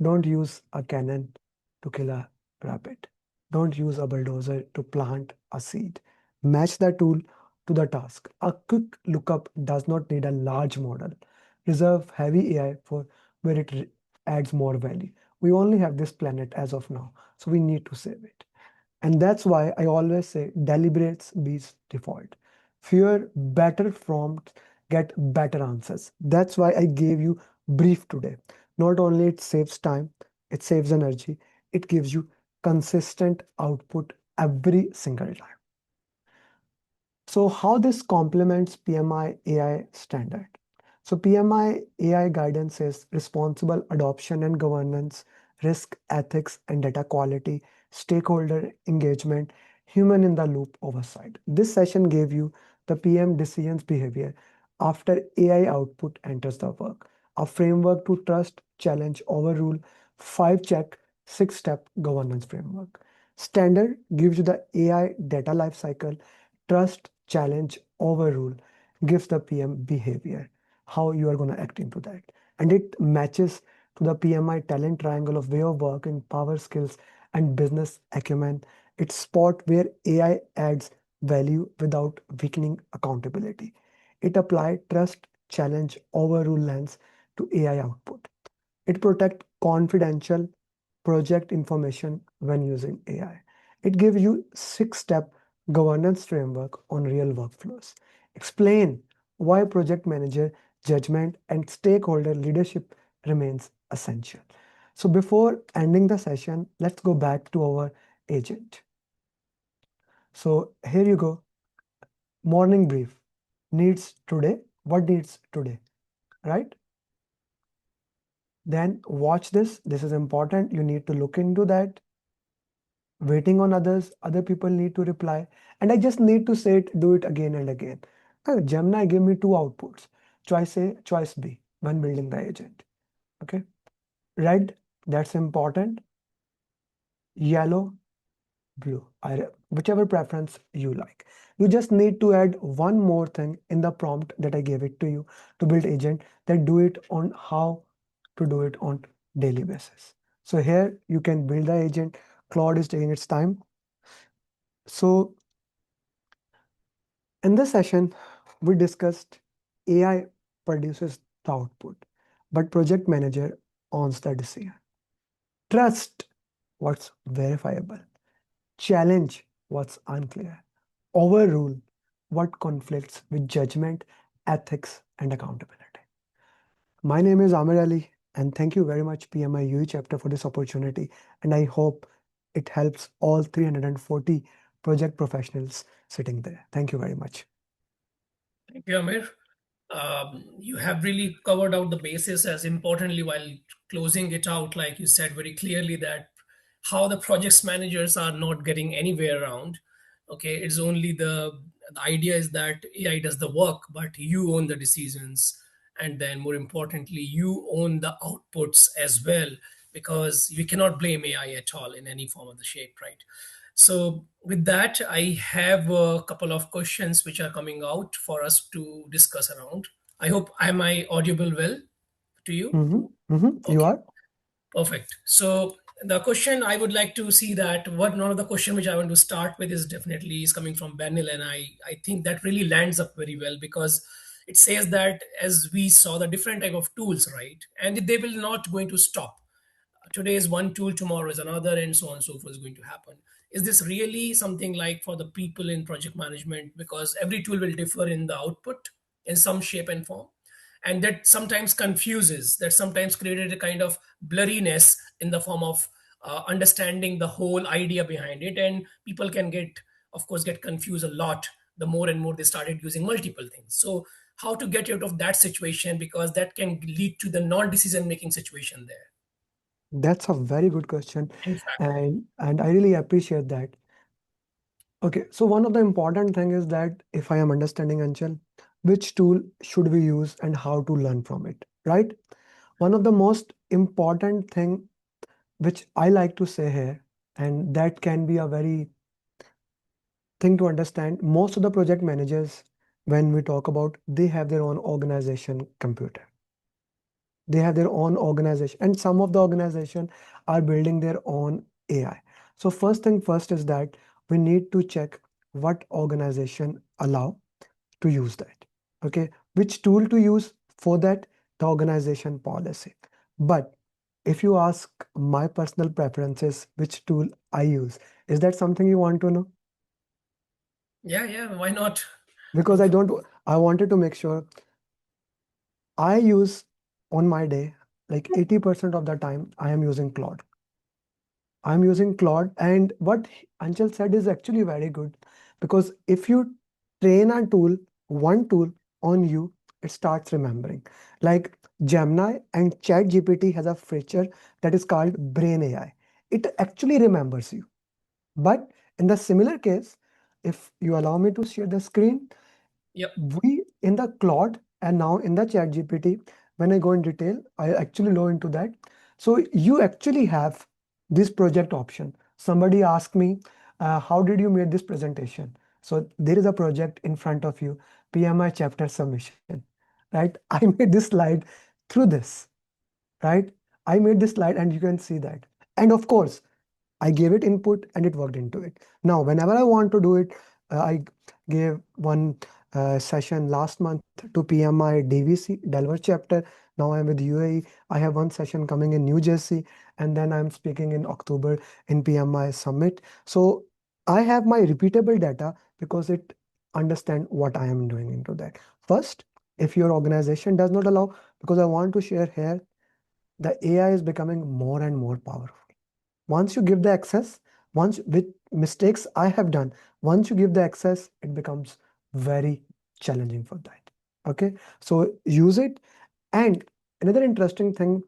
Speaker 2: Don't use a cannon to kill a rabbit. Don't use a bulldozer to plant a seed. Match the tool to the task. A quick lookup does not need a large model. Reserve heavy AI for where it adds more value. We only have this planet as of now, so we need to save it. And that's why I always say deliberates beats default. Fewer better prompts get better answers. That's why I gave you brief today. Not only it saves time, it saves energy, it gives you consistent output every single time. So how this complements PMI AI standard? So PMI AI guidance is responsible adoption and governance, risk, ethics, and data quality, stakeholder engagement, human in the loop oversight. This session gave you the PM decisions behavior after AI output enters the work, a framework to trust, challenge, overrule, 5 check, 6 step governance framework. Standard gives you the AI data lifecycle, trust, challenge, overrule, gives the PM behavior, how you are going to act into that. And it matches to the PMI talent triangle of way of working, power skills, and business acumen. It's spot where AI adds value without weakening accountability. It apply trust, challenge, overrule lens to AI output. It protect confidential project information when using AI. It gives you 6 step governance framework on real workflows. Explain why project manager judgment and stakeholder leadership remains essential. So before ending the session, let's go back to our agent. So here you go. Morning brief. Needs today. What needs today? Right? Then watch this. This is important. You need to look into that. Waiting on others, other people need to reply. And I just need to say it, do it again and again. Gemini gave me 2 outputs. Choice A, choice B when building the agent. Okay. Red, that's important. Yellow, blue, whichever preference you like. You just need to add one more thing in the prompt that I gave it to you to build agent that do it on how to do it on daily basis. So here you can build the agent. Claude is taking its time. So in this session, we discussed AI produces the output, but project manager owns the decision. Trust what's verifiable. Challenge what's unclear. Overrule what conflicts with judgment, ethics, and accountability. My name is Amer Ali, and thank you very much, PMI UAE Chapter, for this opportunity. And I hope it helps all 340 project professionals sitting there. Thank you very much.
Speaker 1: Thank you, Amir. You have really covered out the basis as importantly while closing it out, like you said very clearly, that how the projects managers are not getting anywhere around. Okay, it's only the idea is that AI does the work, but you own the decisions, and then more importantly, you own the outputs as well, because we cannot blame AI at all in any form of the shape, right? So, with that, I have a couple of questions which are coming out for us to discuss around. I hope am I audible well to you?
Speaker 2: You
Speaker 1: Okay,
Speaker 2: are?
Speaker 1: perfect. So the question I would like to see that what one of the question which I want to start with is definitely is coming from Benil, and I think that really lands up very well because it says that as we saw the different type of tools, right, and they will not going to stop. Today is one tool, tomorrow is another, and so on and so forth is going to happen. Is this really something like for the people in project management, because every tool will differ in the output in some shape and form, and that sometimes confuses, that sometimes created a kind of blurriness in the form of understanding the whole idea behind it, and people can get, of course, get confused a lot the more and more they started using multiple things. So how to get out of that situation, because that can lead to the non-decision making situation there,
Speaker 2: That's a very good question.
Speaker 1: in fact.
Speaker 2: And I really appreciate that. Okay, so one of the important thing is that if I am understanding Anchal, which tool should we use and how to learn from it, right? One of the most important thing which I like to say here, and that can be a very thing to understand, most of the project managers, when we talk about, they have their own organization computer. They have their own organization, and some of the organization are building their own AI. So first thing first is that we need to check what organization allow to use that. Okay, which tool to use for that, the organization policy. But if you ask my personal preferences, which tool I use, is that something you want to know?
Speaker 1: Yeah, yeah, why not?
Speaker 2: Because
Speaker 1: No
Speaker 2: I
Speaker 1: problem.
Speaker 2: don't, I wanted to make sure I use on my day, like 80% of the time, I am using Claude. I'm using Claude, and what Anchal said is actually very good, because if you train a tool, one tool on you, it starts remembering. Like Gemini and ChatGPT has a feature that is called Brain AI. It actually remembers you. But in the similar case, if you allow me to share the screen,
Speaker 1: Yep.
Speaker 2: we in the Claude and now in the chat GPT, when I go in detail, I actually go into that. So you actually have this project option. Somebody asked me, how did you make this presentation? So there is a project in front of you, PMI chapter submission, right? I made this slide through this, right? I made this slide and you can see that. And of course, I gave it input and it worked into it. Now, whenever I want to do it, I gave one session last month to PMI DVC, Delaware chapter. Now I'm with UAE. I have one session coming in New Jersey, and then I'm speaking in October in PMI Summit. So I have my repeatable data because it understand what I am doing into that. First, if your organization does not allow, because I want to share here, the AI is becoming more and more powerful. Once you give the access, once with mistakes I have done, once you give the access, it becomes very challenging for that. Okay, so use it. And another interesting thing,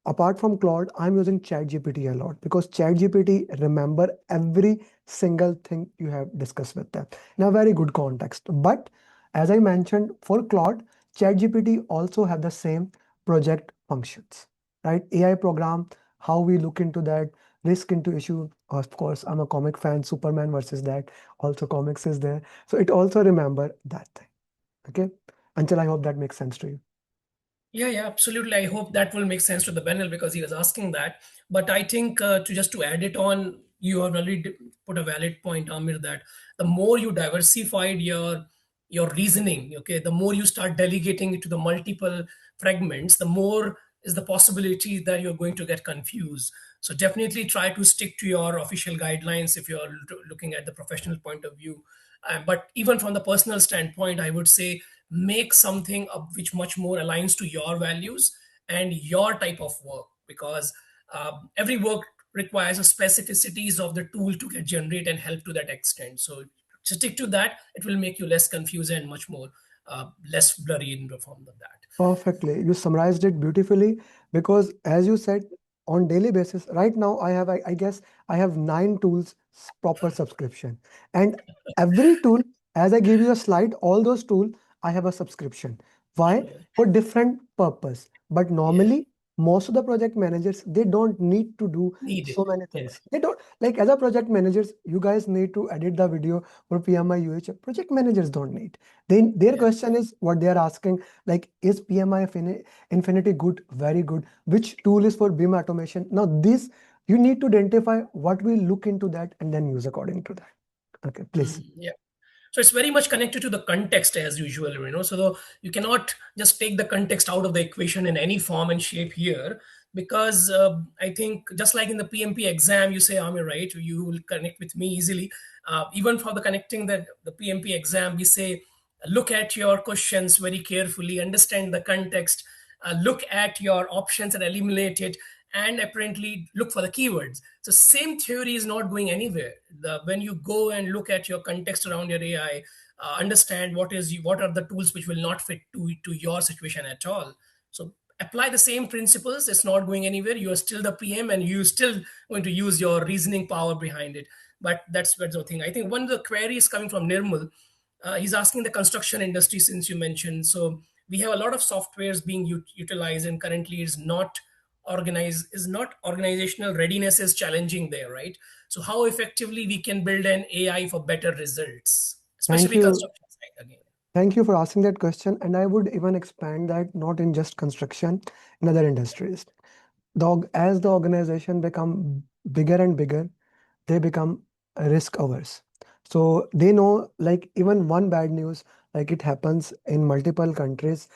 Speaker 2: apart from Claude, I'm using ChatGPT a lot because ChatGPT remember every single thing you have discussed with them in a very good context. But as I mentioned, for Claude, ChatGPT also have the same project functions, right? AI program, how we look into that, risk into issue, Of course, I'm a comic fan. Superman versus that. Also, comics is there. So it also remember that thing. Okay. Until I hope that makes sense to you.
Speaker 1: Yeah, absolutely. I hope that will make sense to the panel because he was asking that. But I think to add it on, you have already put a valid point, Amir, that the more you diversified your reasoning, okay, the more you start delegating it to the multiple fragments, the more is the possibility that you're going to get confused. So definitely try to stick to your official guidelines if you're looking at the professional point of view. But even from the personal standpoint, I would say make something up which much more aligns to your values and your type of work, because every work requires a specificities of the tool to get generate and help to that extent. So just stick to that. It will make you less confused and much more less blurry in the form of that.
Speaker 2: Perfectly. You summarized it beautifully because, as you said, on daily basis, right now I guess I have 9 tools proper subscription, and every tool, as I give you a slide, all those tools I have a subscription. Why?
Speaker 1: Sure.
Speaker 2: For different purpose. But
Speaker 1: Yeah.
Speaker 2: normally, most of the project managers they don't need to do
Speaker 1: Need it.
Speaker 2: so many
Speaker 1: Yeah.
Speaker 2: things. They don't like as a project managers. You guys need to edit the video for PMI UH. Project managers don't need. Their
Speaker 1: Yeah.
Speaker 2: question is what they are asking like, is PMI Infinity good? Very good. Which tool is for BIM automation? Now, this you need to identify what will look into that and then use according to that. Okay, please.
Speaker 1: Yeah. So it's very much connected to the context as usual, so though you cannot just take the context out of the equation in any form and shape here, because I think just like in the PMP exam, you say, Amir, right, you will connect with me easily. Even for the connecting the PMP exam, we say, look at your questions very carefully, understand the context, look at your options and eliminate it, and apparently look for the keywords. So same theory is not going anywhere. When you go and look at your context around your AI, understand what are the tools which will not fit to your situation at all. So apply the same principles. It's not going anywhere. You are still the PM, and you still going to use your reasoning power behind it. But that's the thing. I think one of the queries coming from Nirmal, he's asking the construction industry, since you mentioned. So we have a lot of softwares being utilized, and currently is not organizational readiness is challenging there, right? So how effectively we can build an AI for better results,
Speaker 2: Thank
Speaker 1: especially
Speaker 2: you.
Speaker 1: construction side again.
Speaker 2: Thank you for asking that question. And I would even expand that not in just construction, in other industries. As the organization become bigger and bigger, they become risk averse. So they know like even one bad news, like it happens in multiple countries,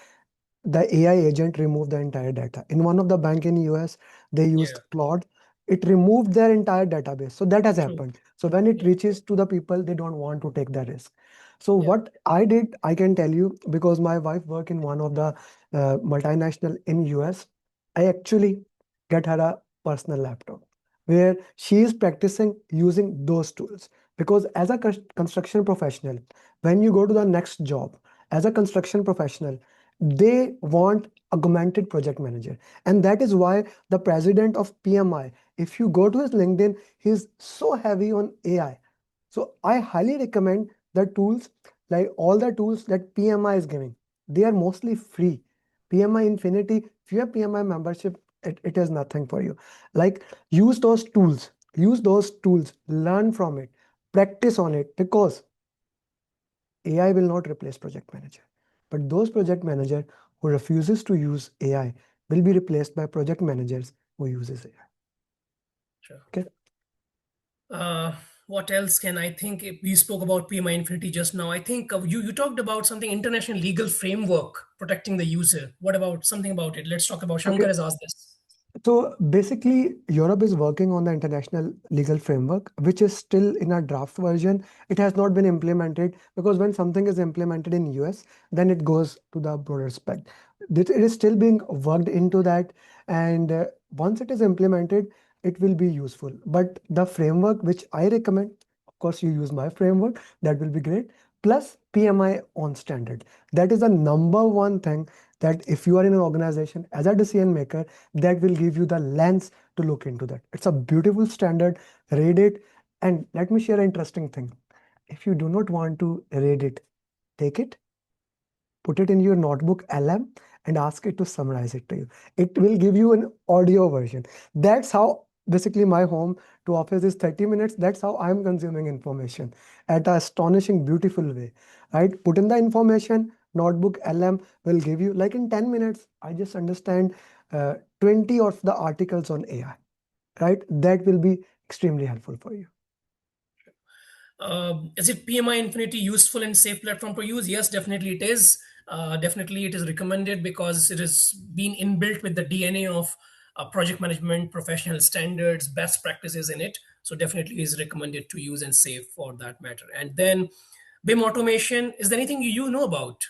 Speaker 2: the AI agent removed the entire data. In one of the bank in US, they
Speaker 1: Yeah.
Speaker 2: used Claude. It removed their entire database. So that has
Speaker 1: True.
Speaker 2: happened. So when it
Speaker 1: Yeah.
Speaker 2: reaches to the people, they don't want to take the risk. So
Speaker 1: Yeah.
Speaker 2: what I did, I can tell you, because my wife work in one of the multinational in US, I actually get her a personal laptop where she is practicing using those tools. Because as a construction professional, when you go to the next job, as a construction professional, they want augmented project manager, and that is why the president of PMI, if you go to his LinkedIn, he's so heavy on AI. So I highly recommend the tools, like all the tools that PMI is giving. They are mostly free. PMI Infinity, if you have PMI membership, it is nothing for you. Like use those tools, learn from it, practice on it, because AI will not replace project manager. But those project manager who refuses to use AI will be replaced by project managers who uses AI.
Speaker 1: Sure.
Speaker 2: Okay.
Speaker 1: uh, what else can I think? We spoke about PMI Infinity just now. I think you talked about something, international legal framework protecting the user. What about something about it? Let's talk about. Shankar
Speaker 2: Okay.
Speaker 1: has asked this.
Speaker 2: So basically, Europe is working on the international legal framework, which is still in a draft version. It has not been implemented because when something is implemented in US, then it goes to the broader spec. It is still being worked into that, and once it is implemented, it will be useful. But the framework which I recommend, of course, you use my framework, that will be great. Plus PMI on standard. That is the number one thing that if you are in an organization as a decision maker, that will give you the lens to look into that. It's a beautiful standard. Read it. And let me share an interesting thing. If you do not want to read it, take it, put it in your notebook LM, and ask it to summarize it to you. It will give you an audio version. That's how basically my home to office is 30 minutes. That's how I'm consuming information at a astonishing, beautiful way, right? Put in the information, notebook LM will give you, like in 10 minutes, I just understand 20 of the articles on AI, right? That will be extremely helpful for you.
Speaker 1: Is it PMI Infinity useful and safe platform for use? Yes, definitely it is. Definitely it is recommended because it has been inbuilt with the DNA of project management, professional standards, best practices in it. So definitely is recommended to use and save for that matter. And then BIM automation, is there anything you know about?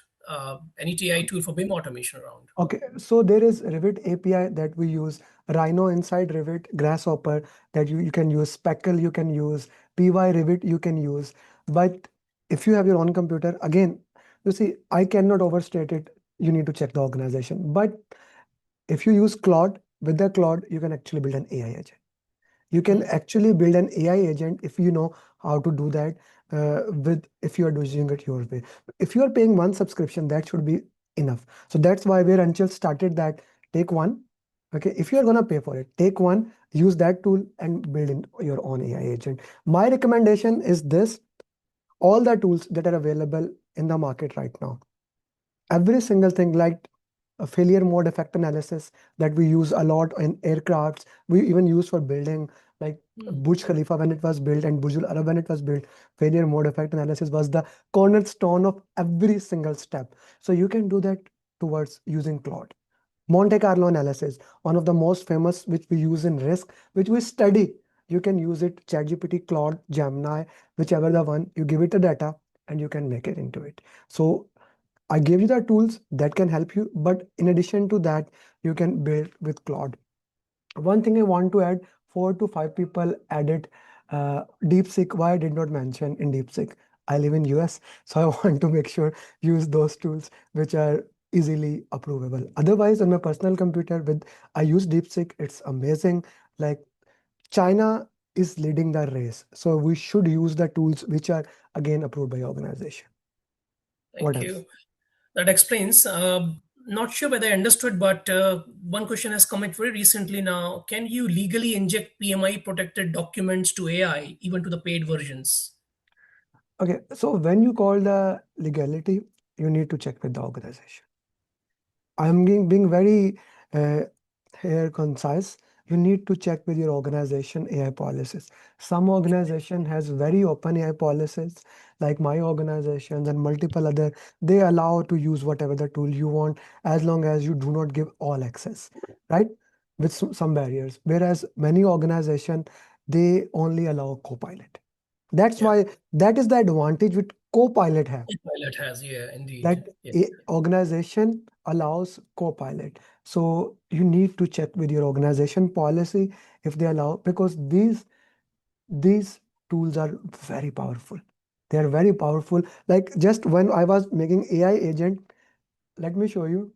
Speaker 1: Any TI tool for BIM automation around?
Speaker 2: Okay, so there is Revit API that we use, Rhino inside Revit, Grasshopper that you can use, Speckle you can use, PY Revit you can use. But if you have your own computer, again, you see, I cannot overstate it. You need to check the organization. But if you use Claude, with the Claude, you can actually build an AI agent. You can
Speaker 1: Mhm.
Speaker 2: actually build an AI agent if you know how to do that with if you are doing it your way. If you are paying one subscription, that should be enough. So that's why where Anchal started that take one. Okay, if you are gonna pay for it, take one, use that tool and build in your own AI agent. My recommendation is this: all the tools that are available in the market right now, every single thing like a failure mode effect analysis that we use a lot in aircrafts, we even use for building like
Speaker 1: Mhm.
Speaker 2: Burj Khalifa when it was built and Burj Al Arab when it was built. Failure mode effect analysis was the cornerstone of every single step. So you can do that towards using Claude. Monte Carlo analysis, one of the most famous which we use in risk, which we study. You can use it, ChatGPT, Claude, Gemini, whichever the one, you give it the data and you can make it into it. So I gave you the tools that can help you, but in addition to that, you can build with Claude. One thing I want to add, 4 to 5 people added DeepSeek. Why I did not mention in DeepSeek? I live in US, so I want to make sure use those tools which are easily approvable. Otherwise, on my personal computer, with I use DeepSeek, it's amazing. Like China is leading the race, so we should use the tools which are again approved by organization. What
Speaker 1: Thank
Speaker 2: else?
Speaker 1: you. That explains. Not sure whether I understood, but one question has come up very recently now. Can you legally inject PMI protected documents to AI, even to the paid versions?
Speaker 2: Okay, so when you call the legality, you need to check with the organization. I'm being very uh, here concise. You need to check with your organization AI policies. Some organization has very open AI policies, like my organizations and multiple other. They allow to use whatever the tool you want as long as you do not give all access, right? With some barriers. Whereas many organization they only allow Copilot. That's
Speaker 1: Yeah,
Speaker 2: why that is the advantage with Copilot have
Speaker 1: Pilot has, yeah, indeed.
Speaker 2: that
Speaker 1: Yeah,
Speaker 2: a organization allows Copilot. So you need to check with your organization policy if they allow, because these tools are very powerful. They are very powerful. Like just when I was making AI agent, let me show you.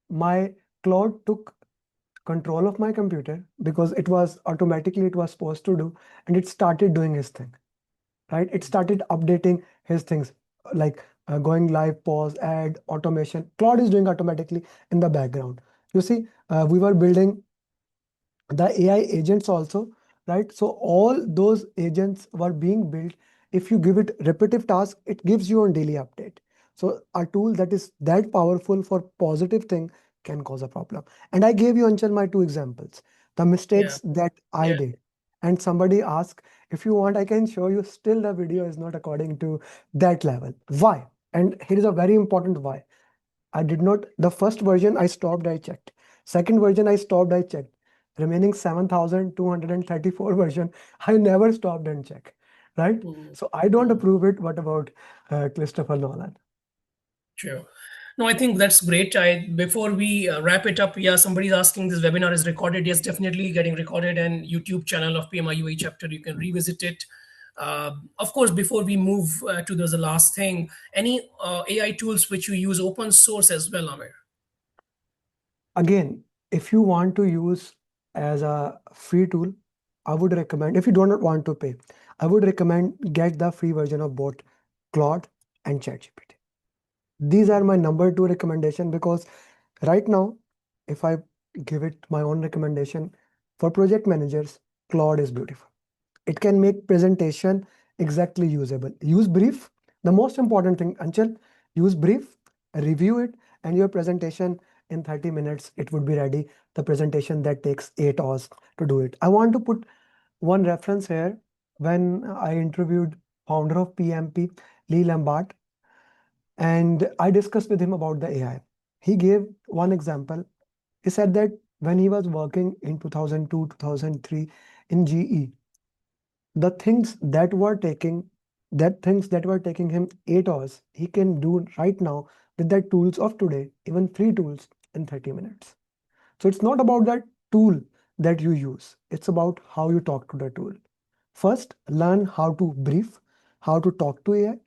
Speaker 2: My Claude took control of my computer because it was supposed to do, and it started doing his thing, right? It started updating his things like going live, pause, add, automation. Claude is doing automatically in the background. You see, we were building the AI agents also, right? So all those agents were being built. If you give it repetitive task, it gives you a daily update. So a tool that is that powerful for positive thing can cause a problem. And I gave you, Anchal, my 2 examples, the
Speaker 1: yeah,
Speaker 2: mistakes that I
Speaker 1: yeah.
Speaker 2: did. And somebody asked, if you want, I can show you. Still, the video is not according to that level. Why? And here is a very important why. I did not, the first version I stopped, I checked. Second version I stopped, I checked. Remaining 7,234 version, I never stopped and checked. Right?
Speaker 1: Mm,
Speaker 2: So I don't
Speaker 1: mm.
Speaker 2: approve it. What about Christopher Nolan?
Speaker 1: Sure. No, I think that's great. I before we wrap it up, yeah, somebody's asking this webinar is recorded. Yes, definitely getting recorded, and YouTube channel of PMI UAE chapter. You can revisit it. Of course, before we move to the last thing, any AI tools which you use open source as well, Amir?
Speaker 2: Again, if you want to use as a free tool, I would recommend, if you do not want to pay, I would recommend get the free version of both Claude and ChatGPT. These are my number two recommendation because right now, if I give it my own recommendation, For project managers, Claude is beautiful. It can make presentation exactly usable. Use brief. The most important thing, Anchal, use brief, review it, and your presentation in 30 minutes, it would be ready. The presentation that takes 8 hours to do it. I want to put one reference here. When I interviewed founder of PMP, Lee Lambert, and I discussed with him about the AI. He gave one example. He said that when he was working in 2002, 2003 in GE, the things that were taking him 8 hours, he can do right now with the tools of today, even free tools in 30 minutes. So it's not about that tool that you use, it's about how you talk to the tool. First, learn how to brief, how to talk to AI.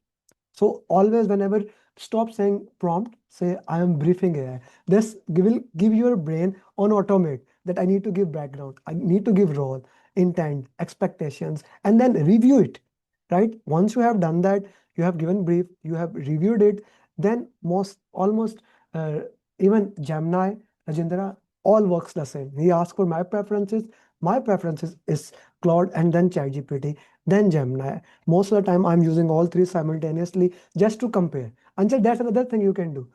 Speaker 2: So always, whenever, stop saying prompt, say I am briefing AI. This will give your brain on automate that I need to give background, I need to give role, intent, expectations, and then review it. Right? Once you have done that, you have given brief, you have reviewed it, then most almost uh, even Gemini, Rajendra, all works the same. He asks for my preferences. My preferences is Claude and then ChatGPT, then Gemini. Most of the time, I'm using all three simultaneously just to compare. Until that's another thing you can do.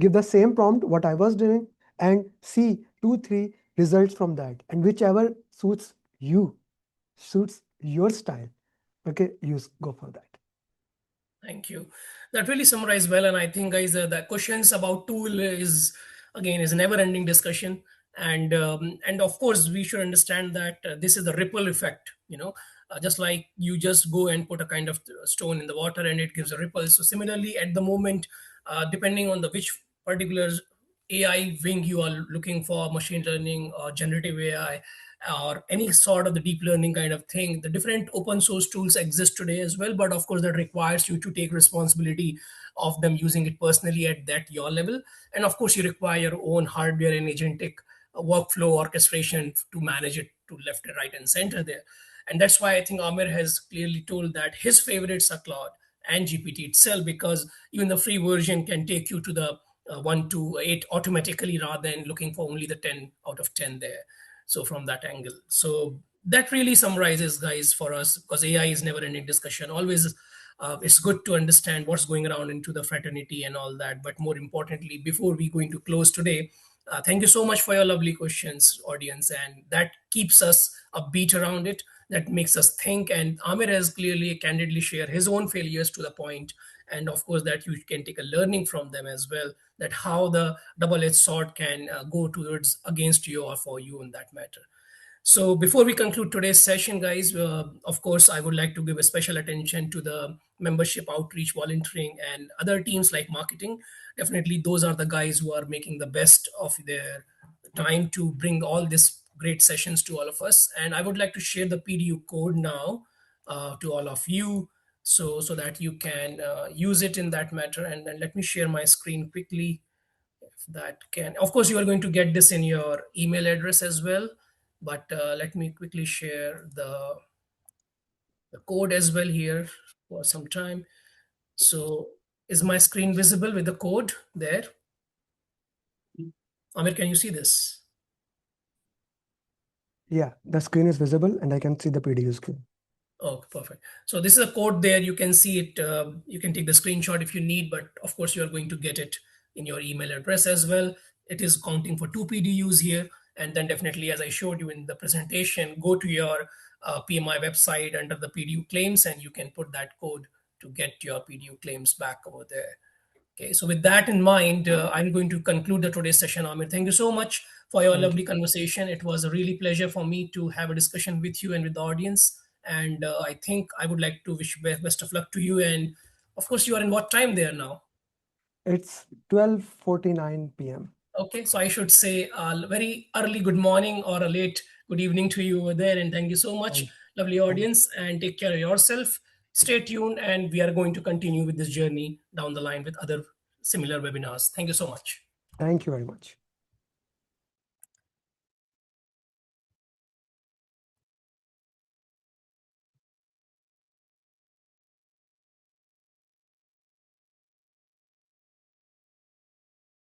Speaker 2: Give the same prompt, what I was doing, and see two, three results from that. And whichever suits your style, okay, use go for that.
Speaker 1: Thank you. That really summarized well, and I think, guys, the questions about tool is again is a never-ending discussion, and of course we should understand that this is the ripple effect. Just like you just go and put a kind of stone in the water and it gives a ripple. So similarly, at the moment, depending on the which particular AI wing you are looking for, machine learning or generative AI or any sort of the deep learning kind of thing, the different open source tools exist today as well. But of course, that requires you to take responsibility of them using it personally at that your level. And of course, you require your own hardware and agentic workflow orchestration to manage it to left and right and center there. And that's why I think Amir has clearly told that his favorites are Claude and GPT itself, because even the free version can take you to the 1 to 8 automatically rather than looking for only the 10 out of 10 there. So from that angle, so that really summarizes, guys, for us, because AI is never ending discussion. Always it's good to understand what's going around into the fraternity and all that. But more importantly, before we going to close today, thank you so much for your lovely questions, audience, and that keeps us a beat around it, that makes us think. And Amir has clearly candidly shared his own failures to the point, and of course that you can take a learning from them as well, that how the double-edged sword can go towards against you or for you in that matter. So before we conclude today's session, guys, of course, I would like to give a special attention to the membership outreach, volunteering, and other teams like marketing. Definitely, those are the guys who are making the best of their time to bring all these great sessions to all of us. And I would like to share the PDU code now to all of you, so that you can use it in that matter. And then let me share my screen quickly, if that can. Of course, you are going to get this in your email address as well, but let me quickly share the code as well here for some time. So is my screen visible with the code there? Amit, can you see this?
Speaker 2: Yeah, the screen is visible and I can see the PDU screen.
Speaker 1: Oh, perfect. So this is a code there. You can see it. You can take the screenshot if you need, but of course you are going to get it in your email address as well. It is counting for 2 PDUs here. And then definitely, as I showed you in the presentation, go to your PMI website under the PDU claims, and you can put that code to get your PDU claims back over there. Okay, so with that in mind, I'm going to conclude the today's session. Amir, thank you so much for your
Speaker 2: Thank
Speaker 1: lovely
Speaker 2: you.
Speaker 1: conversation. It was a really pleasure for me to have a discussion with you and with the audience. And I think I would like to wish best of luck to you. And of course, you are in what time there now?
Speaker 2: It's 12:49 p.m.
Speaker 1: Okay, so I should say a very early good morning or a late good evening to you over there. And thank you so much,
Speaker 2: Thank,
Speaker 1: lovely
Speaker 2: thank,
Speaker 1: audience, and take care of yourself. Stay tuned, and we are going to continue with this journey down the line with other similar webinars. Thank you so much.
Speaker 2: thank you very much.